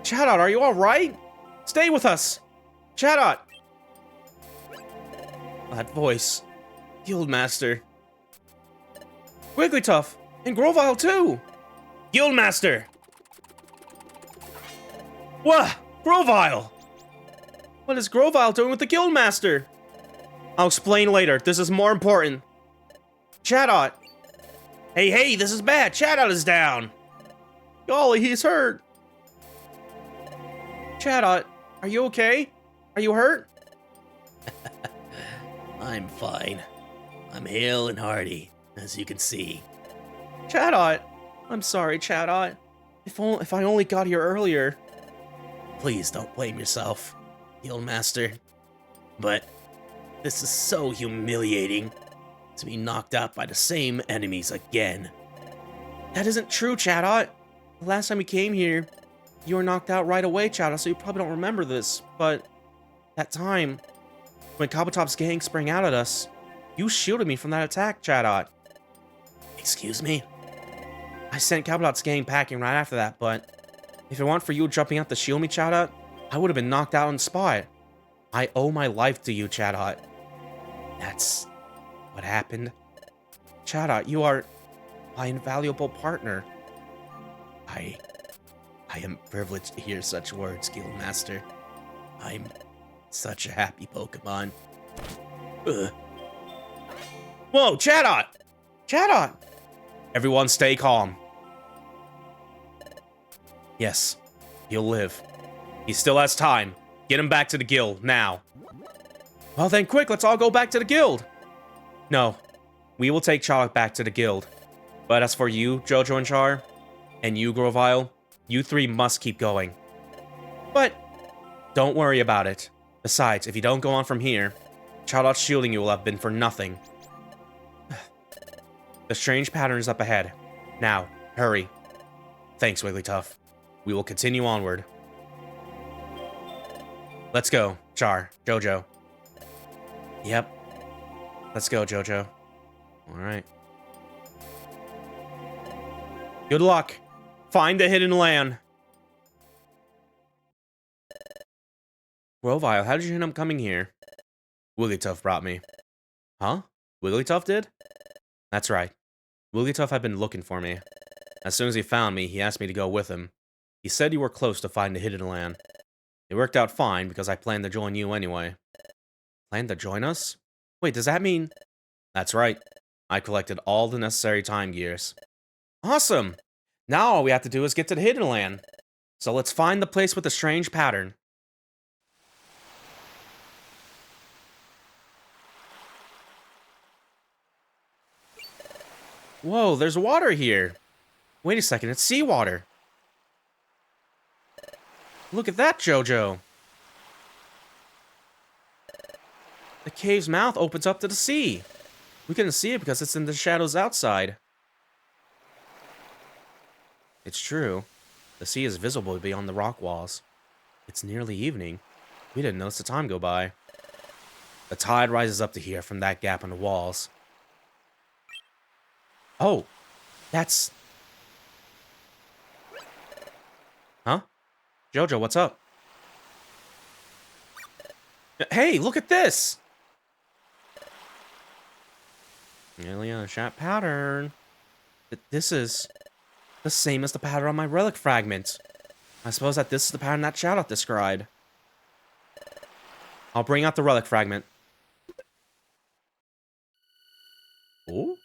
S1: Chatot, are you alright? Stay with us! Chatot! That voice. Guildmaster. Wigglytuff! And Grovyle too! Guildmaster! What? Grovyle! What is Grovyle doing with the Guildmaster? I'll explain later. This is more important. Chatot! Hey, this is bad. Chatot is down. Golly, he's hurt. Chatot, are you okay? Are you hurt?
S2: I'm fine. I'm hale and hearty, as you can see.
S1: Chatot! I'm sorry, Chatot. If I only got here earlier.
S2: Please don't blame yourself, Guildmaster. But this is so humiliating to be knocked out by the same enemies again.
S1: That isn't true, Chatot. The last time you came here, you were knocked out right away, Chatot, so you probably don't remember this. But that time, when Kabutop's gang sprang out at us, you shielded me from that attack, Chatot.
S2: Excuse me?
S1: I sent Kabutop's gang packing right after that, but if it weren't for you jumping out to shield me, Chatot, I would have been knocked out on the spot. I owe my life to you, Chatot. That's what happened. Chatot, you are my invaluable partner.
S2: I am privileged to hear such words, Guildmaster. I'm such a happy Pokemon. Ugh.
S1: Whoa, Chatot! Chatot! Everyone stay calm. Yes, he'll live. He still has time. Get him back to the guild, now. Well then, quick, let's all go back to the guild. No, we will take Chatot back to the guild. But as for you, Jojo and Char, and you, Grovyle, you three must keep going. But don't worry about it. Besides, if you don't go on from here, Chatot's shielding you will have been for nothing. The strange pattern is up ahead. Now, hurry. Thanks, Wigglytuff. We will continue onward. Let's go, Char, Jojo. Yep. Let's go, Jojo. Alright. Good luck. Find the hidden land. Grovyle, how did you end up coming here? Wigglytuff brought me. Huh? Wigglytuff did? That's right. Wigglytuff had been looking for me. As soon as he found me, he asked me to go with him. He said you were close to finding the hidden land. It worked out fine because I planned to join you anyway. Planned to join us? Wait, does that mean... That's right. I collected all the necessary time gears. Awesome! Now all we have to do is get to the hidden land. So let's find the place with the strange pattern. Whoa, there's water here. Wait a second, it's seawater. Look at that, Jojo. The cave's mouth opens up to the sea. We couldn't see it because it's in the shadows outside. It's true. The sea is visible beyond the rock walls. It's nearly evening. We didn't notice the time go by. The tide rises up to here from that gap in the walls. Oh, that's... Huh? Jojo, what's up? Hey, look at this! Alien shot pattern. This is the same as the pattern on my relic fragment. I suppose that this is the pattern that Chatot described. I'll bring out the relic fragment. Oh?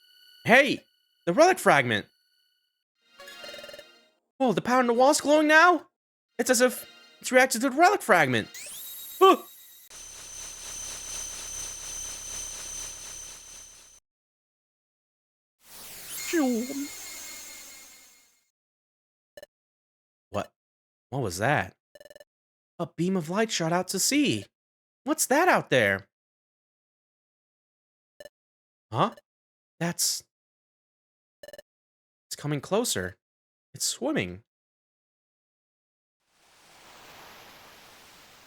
S1: Hey! The relic fragment! Whoa, the pattern on the wall's glowing now? It's as if it's reacted to the relic fragment. Ah! What was that? A beam of light shot out to sea. What's that out there? Huh? It's coming closer. It's swimming.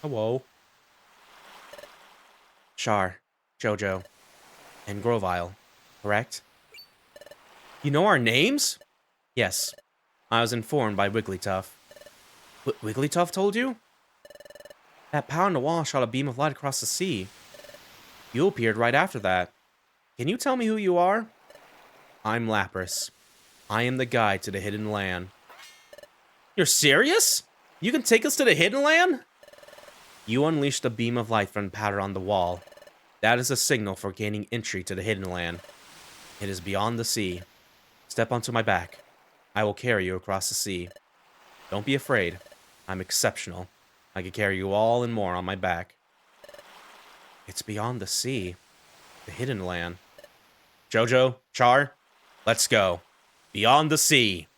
S1: Hello. Char, Jojo, and Grovile, correct? You know our names? Yes. I was informed by Wigglytuff. Wigglytuff told you? That power on the wall shot a beam of light across the sea. You appeared right after that. Can you tell me who you are? I'm Lapras. I am the guide to the Hidden Land. You're serious? You can take us to the Hidden Land? You unleashed a beam of light from the pattern on the wall. That is a signal for gaining entry to the Hidden Land. It is beyond the sea. Step onto my back. I will carry you across the sea. Don't be afraid. I'm exceptional. I can carry you all and more on my back. It's beyond the sea. The Hidden Land. Jojo, Char, let's go. Beyond the sea.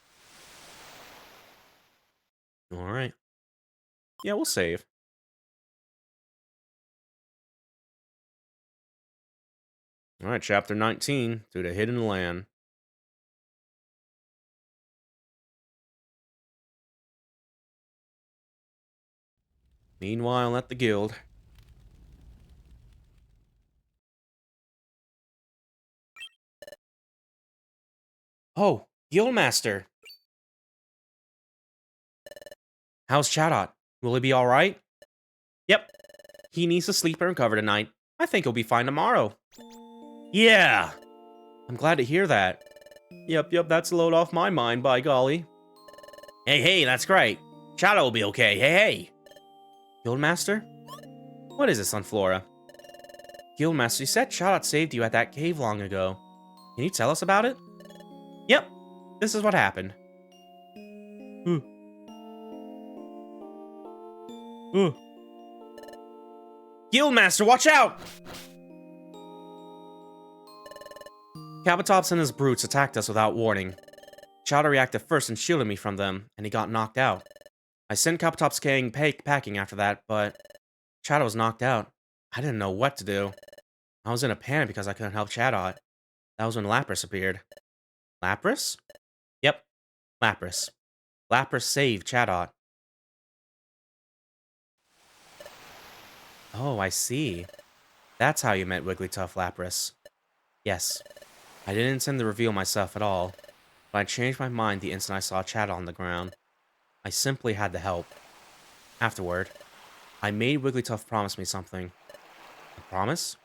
S1: Alright. Yeah, we'll save. Alright, chapter 19, to the Hidden Land. Meanwhile, at the guild. Oh, Guildmaster. How's Chatot? Will he be alright? Yep. He needs to sleep and recover tonight. I think he'll be fine tomorrow. Yeah. I'm glad to hear that. Yep, that's a load off my mind, by golly. Hey, that's great. Chatot will be okay, hey. Guildmaster? What is this, Sunflora? Guildmaster, you said Chatot saved you at that cave long ago. Can you tell us about it? Yep, this is what happened. Guildmaster, watch out! Kabutops and his brutes attacked us without warning. Chatot reacted first and shielded me from them, and he got knocked out. I sent Kabutops' gang packing after that, but Chatot was knocked out. I didn't know what to do. I was in a panic because I couldn't help Chatot. That was when Lapras appeared. Lapras? Yep, Lapras. Lapras saved Chatot. Oh, I see. That's how you met Wigglytuff, Lapras. Yes. I didn't intend to reveal myself at all, but I changed my mind the instant I saw Chatot on the ground. I simply had to help. Afterward, I made Wigglytuff promise me something. A promise?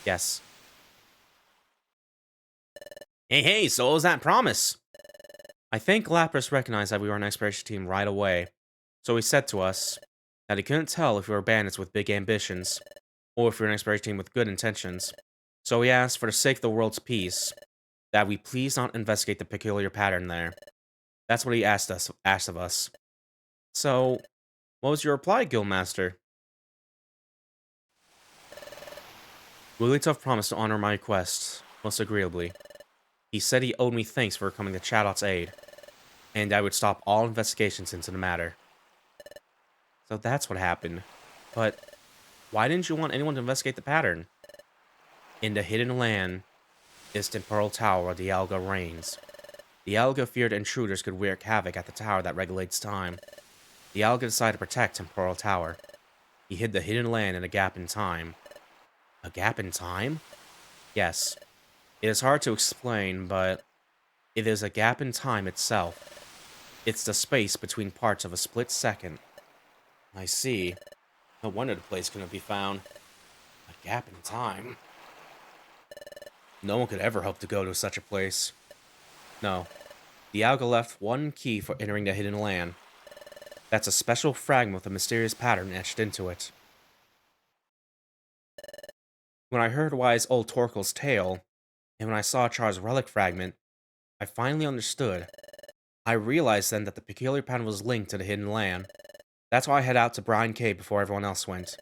S1: Yes. Hey, so what was that promise? I think Lapras recognized that we were an exploration team right away, so he said to us that he couldn't tell if we were bandits with big ambitions, or if we were an exploration team with good intentions. So he asked, for the sake of the world's peace, that we please not investigate the peculiar pattern there. That's what he asked of us. So, what was your reply, Guildmaster? Wigglytuff promised to honor my request, most agreeably. He said he owed me thanks for coming to Chatot's aid, and I would stop all investigations into the matter. So that's what happened. But why didn't you want anyone to investigate the pattern? In the Hidden Land is the Pearl Tower where Dialga reigns. Dialga feared intruders could wreak havoc at the tower that regulates time. Dialga decided to protect Temporal Tower. He hid the Hidden Land in a gap in time. A gap in time? Yes. It is hard to explain, but it is a gap in time itself. It's the space between parts of a split second. I see. No wonder the place couldn't be found. A gap in time. No one could ever hope to go to such a place. No. Dialga left one key for entering the Hidden Land. That's a special fragment with a mysterious pattern etched into it. When I heard Wise Old Torkoal's tale, and when I saw Char's relic fragment, I finally understood. I realized then that the peculiar pattern was linked to the Hidden Land. That's why I head out to Brine Cave before everyone else went.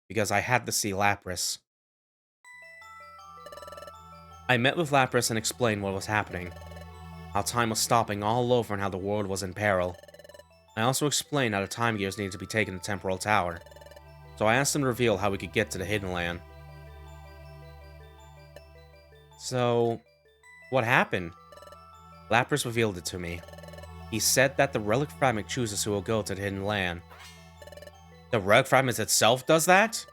S1: Because I had to see Lapras. I met with Lapras and explained what was happening. How time was stopping all over and how the world was in peril. I also explained how the time gears needed to be taken to Temporal Tower. So I asked him to reveal how we could get to the Hidden Land. So, what happened? Lapras revealed it to me. He said that the relic fragment chooses who will go to the hidden land. The relic fragment itself does that?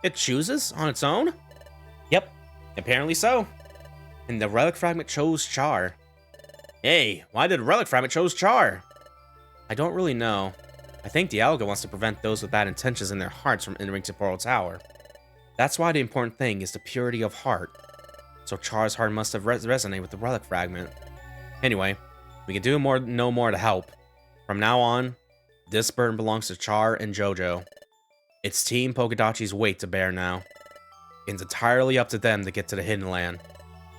S1: It chooses on its own? Yep, apparently so. And the relic fragment chose Char. Hey, why did the relic fragment chose Char? I don't really know. I think Dialga wants to prevent those with bad intentions in their hearts from entering Temporal Tower. That's why the important thing is the purity of heart. So Char's heart must have resonated with the relic fragment. Anyway, we can do no more to help. From now on, this burden belongs to Char and Jojo. It's Team Pokedachi's weight to bear now. It's entirely up to them to get to the hidden land.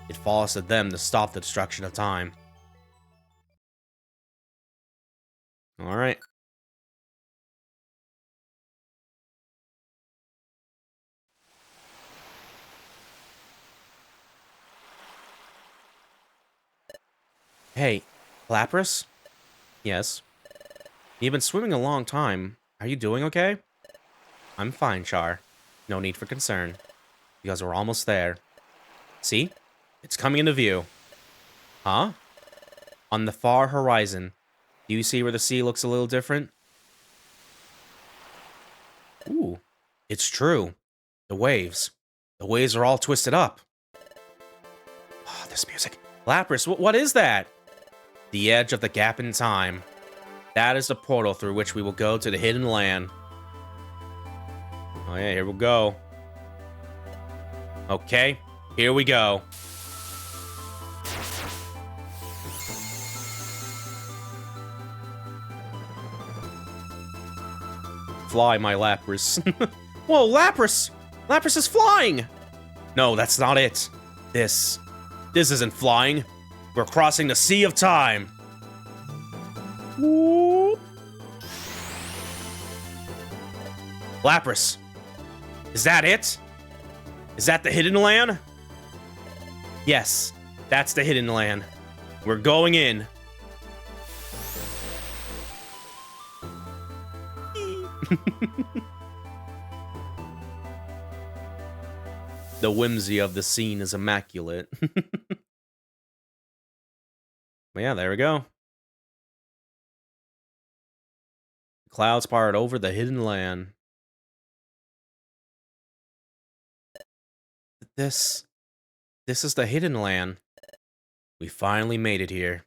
S1: It falls to them to stop the destruction of time. Alright. Hey, Lapras? Yes. You've been swimming a long time. Are you doing okay? I'm fine, Char. No need for concern. Because we're almost there. See? It's coming into view. Huh? On the far horizon. Do you see where the sea looks a little different? Ooh. It's true. The waves. The waves are all twisted up. Oh, this music. Lapras, what is that? The edge of the gap in time. That is the portal through which we will go to the hidden land. Oh yeah, here we go. Okay, here we go. Fly, my Lapras. Whoa, Lapras! Lapras is flying! No, that's not it. This isn't flying. We're crossing the Sea of Time. Whoop. Lapras. Is that it? Is that the hidden land? Yes, that's the hidden land. We're going in. The whimsy of the scene is immaculate. But yeah, there we go. Clouds parted over the hidden land. This is the hidden land. We finally made it here.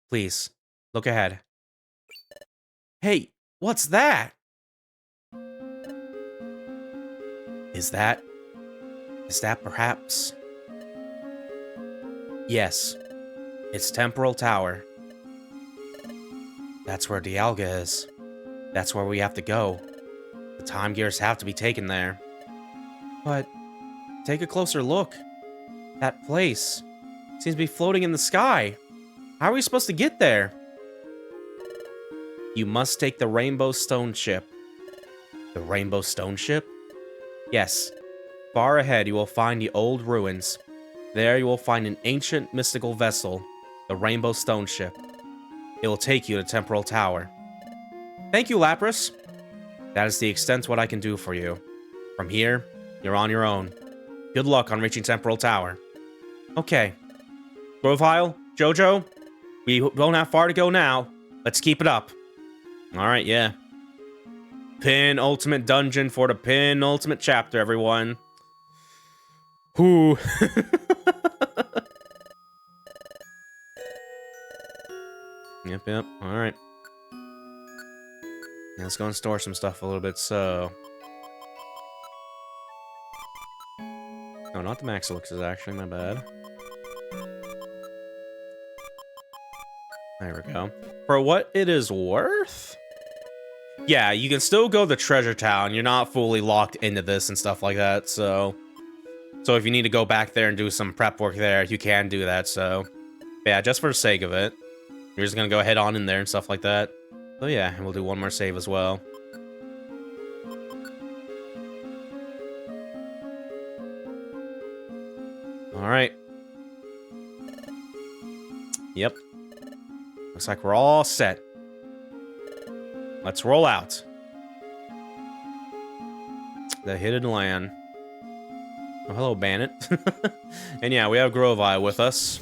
S1: Please, look ahead. Hey, what's that? Is that perhaps? Yes, it's Temporal Tower. That's where Dialga is. That's where we have to go. The time gears have to be taken there. But take a closer look. That place seems to be floating in the sky. How are we supposed to get there? You must take the Rainbow Stone Ship. The Rainbow Stone Ship? Yes. Far ahead, you will find the old ruins. There you will find an ancient mystical vessel, the Rainbow Stone Ship. It will take you to Temporal Tower. Thank you, Lapras. That is the extent of what I can do for you. From here, you're on your own. Good luck on reaching Temporal Tower. Okay. Grovile, Jojo, we don't have far to go now. Let's keep it up. Alright, yeah. Penultimate dungeon for the penultimate chapter, everyone. Whoo. Yep. Alright. Let's go and store some stuff a little bit, so... Oh, not the max elixirs, actually, my bad. There we go. For what it is worth? Yeah, you can still go to Treasure Town. You're not fully locked into this and stuff like that, so... So if you need to go back there and do some prep work there, you can do that, so... Yeah, just for the sake of it. You're just gonna go head on in there and stuff like that. So yeah, and we'll do one more save as well. Alright. Yep. Looks like we're all set. Let's roll out. The hidden land. Oh, hello, Bandit. And yeah, we have Groveye with us.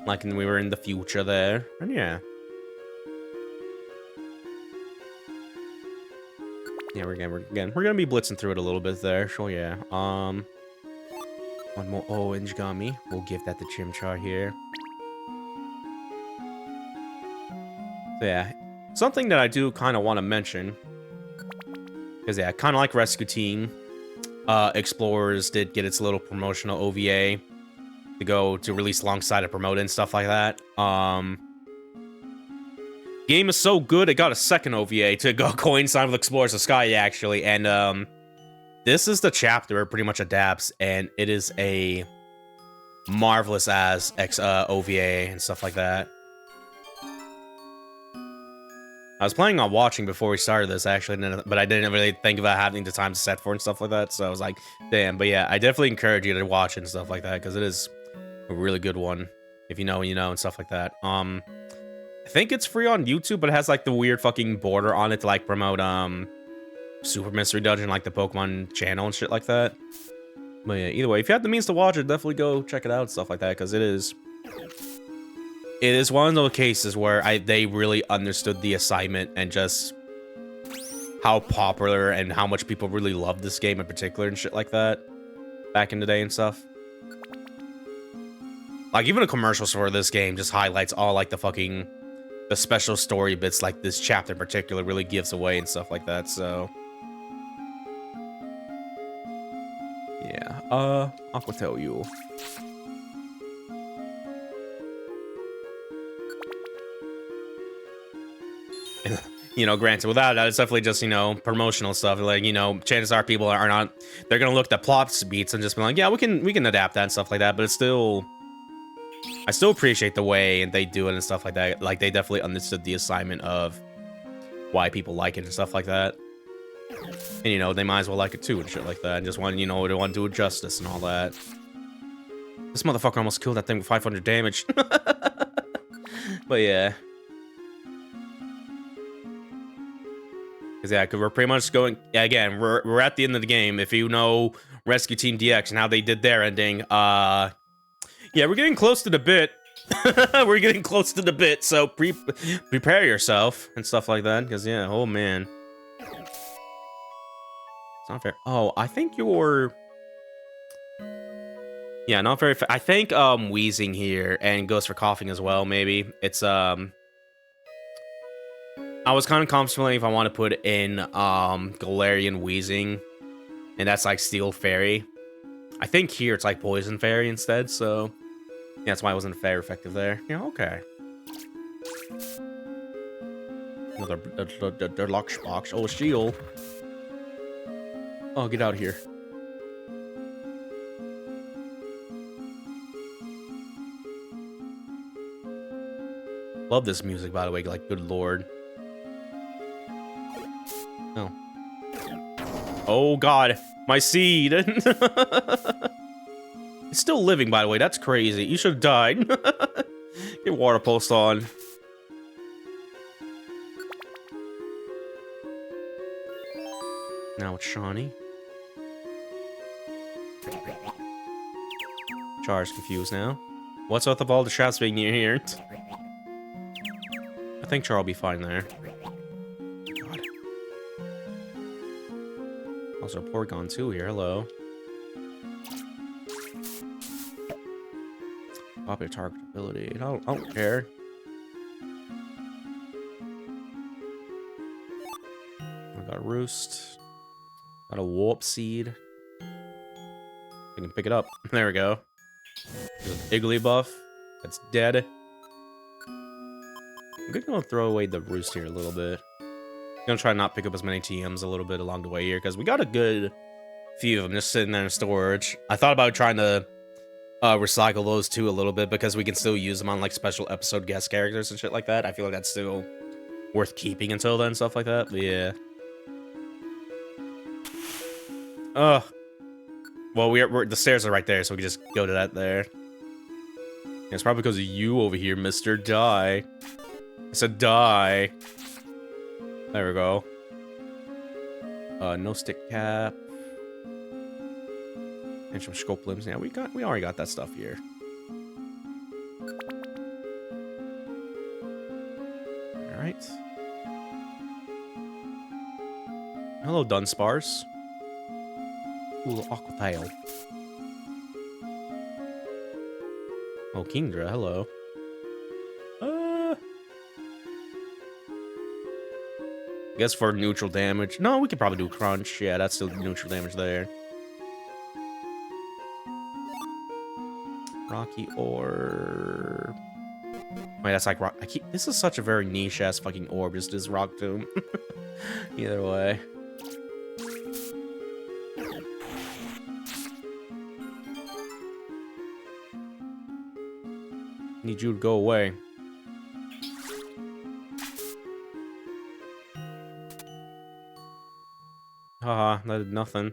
S1: Like we were in the future there. And yeah. Yeah, we're gonna be blitzing through it a little bit there. So yeah. One more orange gummy. We'll give that to Chimchar here. So yeah. Something that I do kind of want to mention. Because yeah, kind of like Rescue Team. Explorers did get its little promotional OVA to release alongside a promote and stuff like that. Game is so good, it got a second OVA to go coincide with Explorers of Sky, actually. And this is the chapter where it pretty much adapts, and it is a marvelous as OVA and stuff like that. I was planning on watching before we started this, actually, but I didn't really think about having the time to set for and stuff like that, so I was like, damn. But yeah, I definitely encourage you to watch it and stuff like that, because it is a really good one. If you know, you know, and stuff like that. I think it's free on YouTube, but it has, like, the weird fucking border on it to, like, promote, Super Mystery Dungeon, like the Pokemon channel and shit like that. But yeah, either way, if you have the means to watch it, definitely go check it out and stuff like that, because it is one of those cases where they really understood the assignment and just how popular and how much people really love this game in particular and shit like that back in the day and stuff. Like, even the commercials for this game just highlights all, like, the special story bits, like this chapter in particular really gives away and stuff like that, so. Yeah, I'll tell you. You know, granted, without that, it's definitely just, you know, promotional stuff. Like, you know, chances are people are not, they're gonna look at plot beats and just be like, yeah, we can adapt that and stuff like that. But it's still, I still appreciate the way they do it and stuff like that. Like, they definitely understood the assignment of why people like it and stuff like that. And, you know, they might as well like it too and shit like that. And just want, you know, they want to do it justice and all that. This motherfucker almost killed that thing with 500 damage. But yeah. Because yeah, we're pretty much going, again, we're at the end of the game. If you know Rescue Team DX and how they did their ending, yeah, we're getting close to the bit. We're getting close to the bit, so prepare yourself and stuff like that. Because yeah, oh man. It's not fair. Oh, I think you're... Yeah, not very fair. I think wheezing here and goes for coughing as well, maybe. It's I was kind of contemplating if I want to put in Galarian Wheezing, and that's like Steel Fairy. I think here it's like Poison Fairy instead, so yeah, that's why it wasn't fair effective there. Yeah, okay. Another Deluxe box. Oh, a shield. Oh, get out of here. Love this music, by the way. Like, good lord. Oh. Oh, God. My seed. It's still living, by the way. That's crazy. You should have died. Get Water Pulse on. Now it's Shawnee. Char's confused now. What's up with all the traps being near here? I think Char will be fine there. God. Also, Porygon too here. Hello. Popular target ability. I don't care. I got a Roost. Got a Warp Seed. I can pick it up. There we go. There's an Iggly buff. That's dead. I'm gonna throw away the Roost here a little bit. I'm gonna try not pick up as many TMs a little bit along the way here, because we got a good few of them just sitting there in storage. I thought about trying to recycle those too a little bit, because we can still use them on like special episode guest characters and shit like that. I feel like that's still worth keeping until then, stuff like that. But yeah. Well, the stairs are right there, so we can just go to that there. Yeah, it's probably because of you over here, Mr. Die. I said die. There we go. No stick cap. And some scope limbs. Yeah, we already got that stuff here. All right. Hello, Dunsparce. Ooh, aqua tail. Oh, Kingdra, hello. I guess for neutral damage. No, we could probably do crunch. Yeah, that's still neutral damage there. Rocky Orb. Wait, that's like rock. This is such a very niche ass fucking orb. Just this Rock Tomb. Either way. Need you to go away. Haha, that did nothing.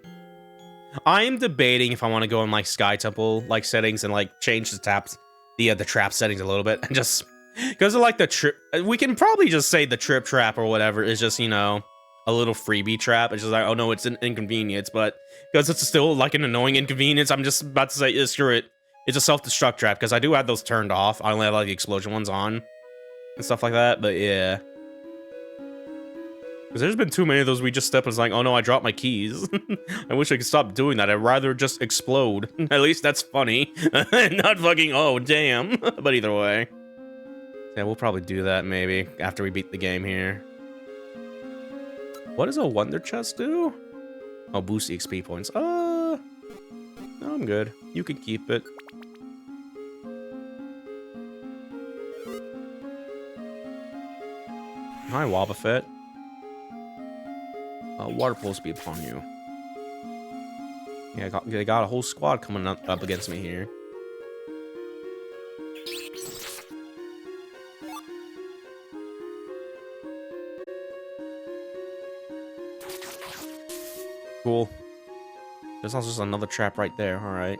S1: I am debating if I want to go in like Sky Temple like settings and like change the trap settings a little bit and just because of like the trip. We can probably just say the trip trap or whatever is just, you know, a little freebie trap. It's just like, oh no, it's an inconvenience, but because it's still like an annoying inconvenience, I'm just about to say, screw it. It's a self-destruct trap because I do have those turned off. I only have like the explosion ones on and stuff like that. But yeah. Because there's been too many of those we just step and it's like, oh no, I dropped my keys. I wish I could stop doing that. I'd rather just explode. At least that's funny. Not fucking, oh, damn. But either way. Yeah, we'll probably do that maybe after we beat the game here. What does a Wonder Chest do? Oh, boost the XP points. No, I'm good. You can keep it. Hi, Wobbuffet. Water pulse be upon you. Yeah, they got a whole squad coming up against me here. Cool. There's also just another trap right there. All right.